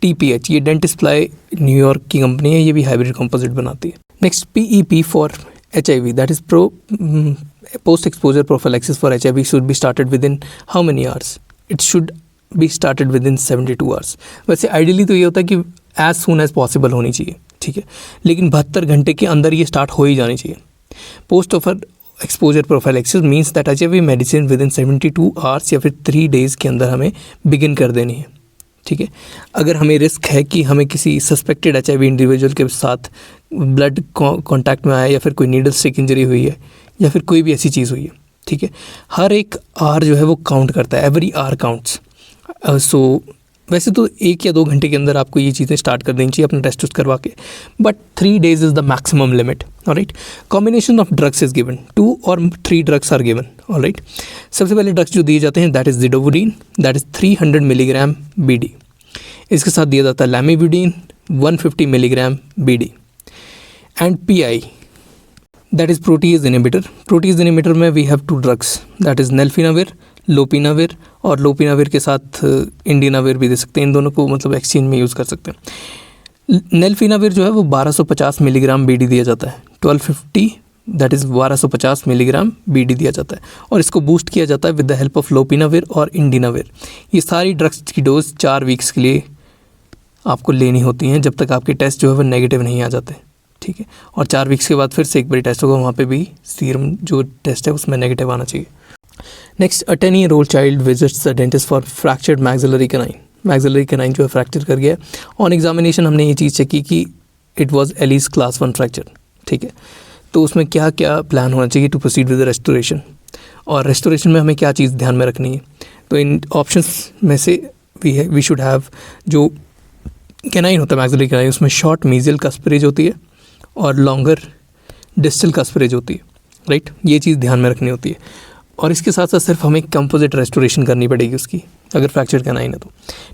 TPH, ये डेंटिस्प्लाई न्यूयॉर्क की कंपनी है, ये भी हाइब्रिड कंपोजिट बनाती है। Next, PEP for HIV, that is post exposure prophylaxis for HIV should be started with in how many hours? It should be started with in 72 hours. वैसे ideally तो ये होता है कि एज सून एज पॉसिबल होनी चाहिए, ठीक है, लेकिन 72 घंटे के अंदर ये स्टार्ट हो ही जानी चाहिए। Post offer exposure prophylaxis means that HIV medicine with in 72 hours या फिर 3 डेज़ के अंदर हमें बिगिन कर देनी है, ठीक है। अगर हमें रिस्क है कि हमें किसी सस्पेक्टेड HIV इंडिविजुअल के साथ ब्लड कॉन्टैक्ट में आया या फिर कोई नीडल स्टिक इंजरी हुई है या फिर कोई भी ऐसी चीज़ हुई है, ठीक है, हर एक आवर जो है वो काउंट करता है, एवरी आवर काउंट्स। सो वैसे तो 1 या 2 घंटे के अंदर आपको ये चीज़ें स्टार्ट कर देनी चाहिए अपना टेस्ट करवा के, but 3 days is the maximum limit. Alright, combination of drugs is given, 2 or 3 drugs are given. Alright, सबसे पहले ड्रग्स जो दिए जाते हैं that is zidovudine, that is 300 milligram BD। इसके साथ दिया जाता है lamivudine 150 milligram BD and PI, that is protease inhibitor. Protease inhibitor में we have 2 drugs, that is nelfinavir, lopinavir, और लोपिनाविर के साथ इंडिनाविर भी दे सकते हैं। इन दोनों को मतलब एक्सचेंज में यूज़ कर सकते हैं। नेल्फिनाविर जो है वो 1250 मिलीग्राम BD दिया जाता है, 1250 दैट इज़ 1250 मिलीग्राम BD दिया जाता है, और इसको बूस्ट किया जाता है विद द हेल्प ऑफ लोपिनाविर और इंडिनाविर। ये सारी ड्रग्स की डोज 4 वीक्स के लिए आपको लेनी होती हैं जब तक आपके टेस्ट जो है वो नेगेटिव नहीं आ जाते, ठीक है। और 4 वीक्स के बाद फिर से एक बार टेस्ट होगा, वहाँ पे भी सीरम जो टेस्ट है उसमें नेगेटिव आना चाहिए। Next, a 10-year-old child visits the dentist for fractured maxillary canine. Maxillary canine जो है फ्रैक्चर कर गया। ऑन एग्जामिनेशन हमने ये चीज़ चेक की कि it was Ellis class 1 fracture, ठीक है। तो उसमें क्या क्या प्लान होना चाहिए टू प्रोसीड विद रेस्टोरेशन, और रेस्टोरेशन में हमें क्या चीज़ ध्यान में रखनी है। तो इन ऑप्शंस में से वी शुड हैव, जो कैनाइन होता है मैक्सिलरी कैनाइन, उसमें शॉर्ट मीजियल कस्परेज होती है और लॉन्गर डिस्टल कस्परेज होती है, राइट। ये चीज़ ध्यान में रखनी होती है। और इसके साथ साथ सिर्फ हमें कंपोजिट रेस्टोरेशन करनी पड़ेगी उसकी, अगर फ्रैक्चर्ड कैनाइन है तो,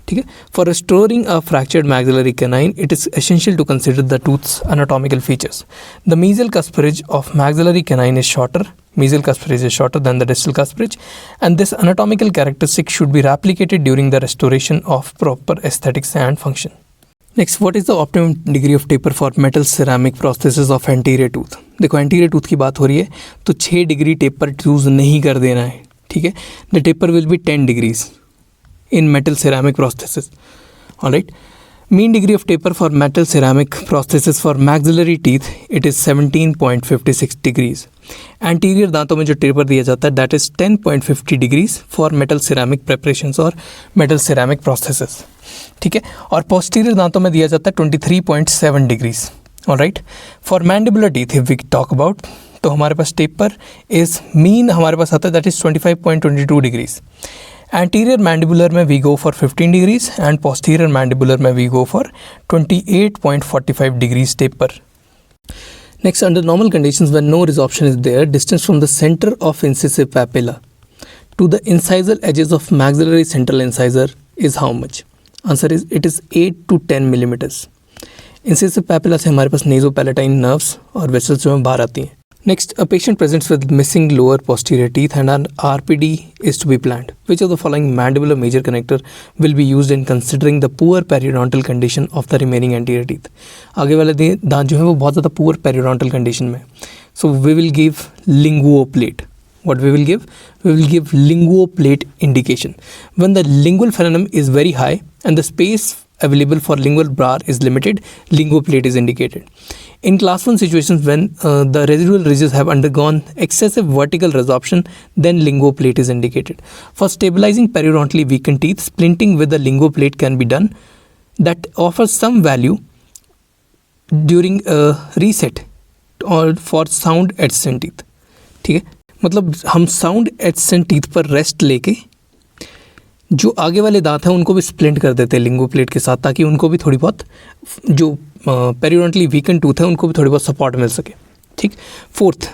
ठीक है। For restoring a fractured maxillary canine it is essential to consider the tooth's anatomical features. The mesial cusp ridge of maxillary canine is shorter, mesial cusp ridge is shorter than the distal cusperage, and this anatomical characteristic should be replicated during the restoration of proper aesthetics and function. Next, what is the optimum degree of taper for metal ceramic prosthesis of anterior tooth? देखो anterior tooth की बात हो रही है तो 6 degree taper choose नहीं कर देना है, ठीक है। The taper will be 10 degrees in metal ceramic prosthesis, alright. Mean degree of taper for metal ceramic prosthesis for maxillary teeth, it is 17.56 degrees. Anterior दांतों में जो टेपर दिया जाता है that is 10.50 degrees for metal ceramic preparations और metal ceramic prosthesis, ठीक है। और posterior दांतों में दिया जाता है 23.7 degrees, alright. For mandibular teeth if we talk about, तो हमारे पास टेपर इज मीन हमारे पास आता है that is 25.22 degrees. Anterior mandibular में we go for 15 degrees and posterior mandibular में we go for 28.45 degrees taper. Next, under normal conditions when no resorption is there, distance from the centre of incisive papilla to the incisal edges of maxillary central incisor is how much? Answer is it is 8 to 10 millimetres. Incisive papilla से हमारे पास नेज़ोपैलेटाइन nerves और vessels जो हैं बाहर आती हैं। Next, a patient presents with missing lower posterior teeth and an RPD is to be planned. Which of the following mandibular major connector will be used in considering the poor periodontal condition of the remaining anterior teeth? आगे वाले दांत जो है वो बहुत ज़्यादा poor periodontal condition में, so we will give linguoplate. What we will give? We will give linguoplate indication. When the lingual frenum is very high and the space available for lingual bar is limited, linguoplate is indicated. In class 1 situations when the residual ridges have undergone excessive vertical resorption, then linguoplate is indicated. For stabilizing periodontally weakened teeth, splinting with the linguoplate can be done. That offers some value during a reset or for sound adjacent teeth. ठीक है, मतलब हम sound AdSense teeth पर rest लेके जो आगे वाले दांत हैं उनको भी स्प्लिंट कर देते हैं लिंगोप्लेट के साथ, ताकि उनको भी थोड़ी बहुत जो पेरियोडोंटली वीकेंड टूथ है उनको भी थोड़ी बहुत सपोर्ट मिल सके, ठीक। Fourth,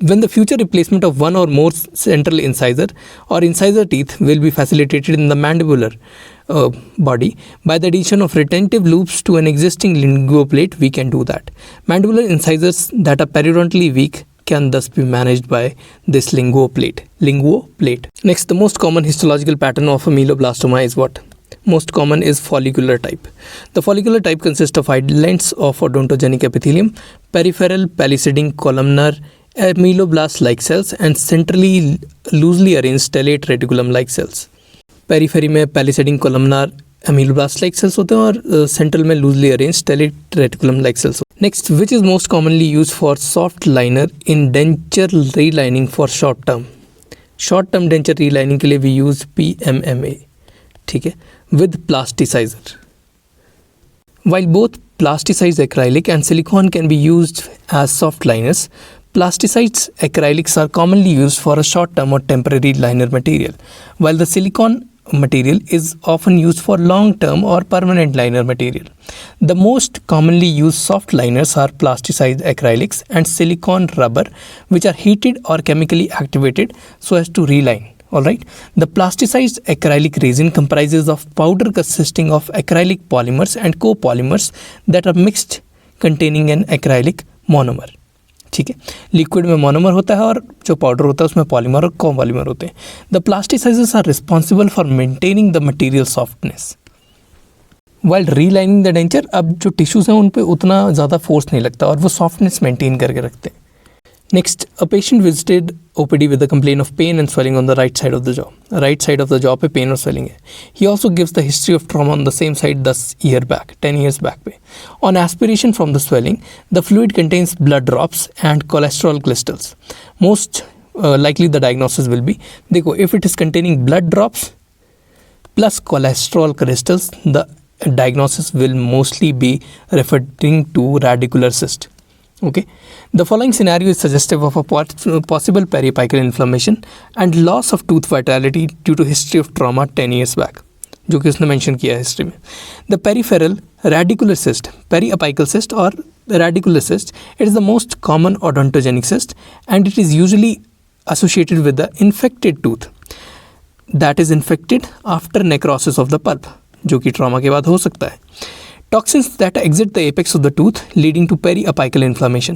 when the future replacement of one or more central incisor or incisor teeth will be facilitated in the mandibular body by the addition of retentive loops to an existing linguoplate, we can do that. Mandibular incisors that are periodontally weak can thus be managed by this linguoplate. Next, the most common histological pattern of a ameloblastoma is what? Most common is follicular type. The follicular type consists of islands of odontogenic epithelium, peripheral palisading columnar ameloblast-like cells and centrally loosely arranged stellate reticulum-like cells. Periphery में palisading columnar ameloblast-like cells होते हैं और central में loosely arranged stellate reticulum-like cells. Next, which is most commonly used for soft liner in denture relining for short term? Short term denture relining के लिए we use PMMA, ठीक है, with plasticizer. While both plasticized acrylic and silicone can be used as soft liners, plasticized acrylics are commonly used for a short term or temporary liner material, while the silicone material is often used for long term or permanent liner material. The most commonly used soft liners are plasticized acrylics and silicone rubber, which are heated or chemically activated so as to reline. Alright, the plasticized acrylic resin comprises of powder consisting of acrylic polymers and copolymers that are mixed containing an acrylic monomer. ठीक है, liquid में monomer होता है और जो powder होता है उसमें पॉलीमर और कोपॉलीमर होते हैं। The plasticizers are responsible for maintaining the material softness while relining the denture. अब जो टिश्यूज़ हैं उन पे उतना ज़्यादा फोर्स नहीं लगता और वो सॉफ्टनेस मेंटेन करके रखते हैं। Next, a patient visited OPD with a complaint of pain and swelling on the right side of the jaw. Right side of the jaw पे pain और swelling है. He also gives the history of trauma on the same side 10 years back पे. On aspiration from the swelling, the fluid contains blood drops and cholesterol crystals. Most likely the diagnosis will be, देखो, if it is containing blood drops plus cholesterol crystals, the diagnosis will mostly be referring to radicular cyst. Okay, the following scenario is suggestive of a possible periapical inflammation and loss of tooth vitality due to history of trauma 10 years back, जो कि उसने mention किया है history में. The peripheral radicular cyst, periapical cyst or radicular cyst, it is the most common odontogenic cyst and it is usually associated with the infected tooth that is infected after necrosis of the pulp, जो कि trauma के बाद हो सकता है. Toxins that exit the apex of the tooth leading to periapical inflammation.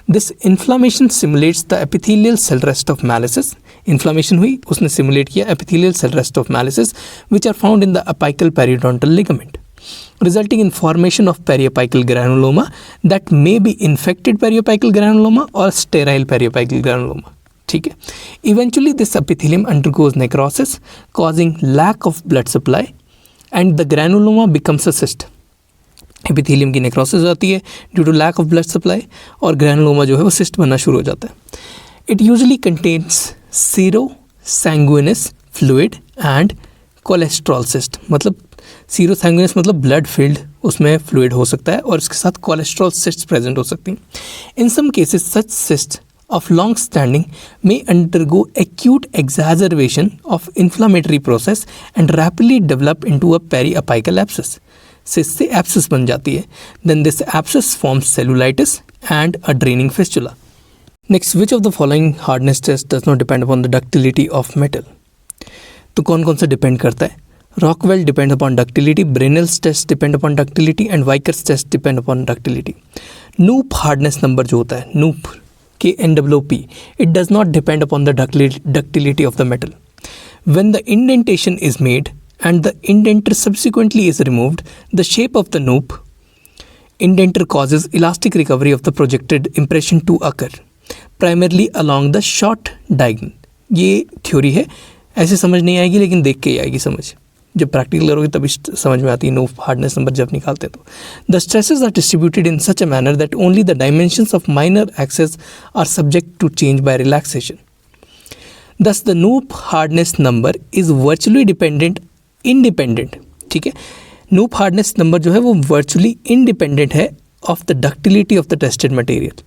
This inflammation simulates the epithelial cell rest of Malleus. Inflammation हुई, उसने simulate किया epithelial cell rest of Malleus which are found in the apical periodontal ligament, resulting in formation of periapical granuloma that may be infected periapical granuloma or sterile periapical granuloma. ठीक है. Eventually this epithelium undergoes necrosis causing lack of blood supply and the granuloma becomes a cyst. Epithelium की necrosis आती है due to lack of blood supply और granuloma जो है वो cyst बनना शुरू हो जाता है. It usually contains serosanguineous fluid and cholesterol cyst. मतलब सीरो सैंगुइनस मतलब ब्लड फिल्ड उसमें फ्लूइड हो सकता है और इसके साथ कोलेस्ट्रॉल सिस्ट प्रेजेंट हो सकती हैं. In some cases such cyst of long standing may undergo acute exacerbation of inflammatory process and rapidly develop into a periapical abscess. Cyst से abscess बन जाती है. Then this abscess forms cellulitis and a draining fistula. Next, which of the following hardness test does not depend upon the ductility of metal? तो कौन कौन सा depend करता है? Rockwell depend upon ductility, Brinell's test depend upon ductility and Vickers test depend upon ductility. Knoop hardness number जो होता है, Knoop KNWP, it does not depend upon the ductility of the metal. When the indentation is made and the indenter subsequently is removed, the shape of the knoop indenter causes elastic recovery of the projected impression to occur, primarily along the short diagonal. ये theory है, ऐसे समझ नहीं आएगी लेकिन देख के ही आएगी समझ. जब प्रैक्टिकल करोगे तभी समझ में आती है नोप हार्डनेस नंबर जब निकालते तो. The stresses are distributed in such a manner that only the dimensions of minor axis are subject to change by relaxation. Thus the Knoop hardness number is virtually independent. ठीक है, Knoop hardness number जो है वो virtually independent है of the ductility of the tested material.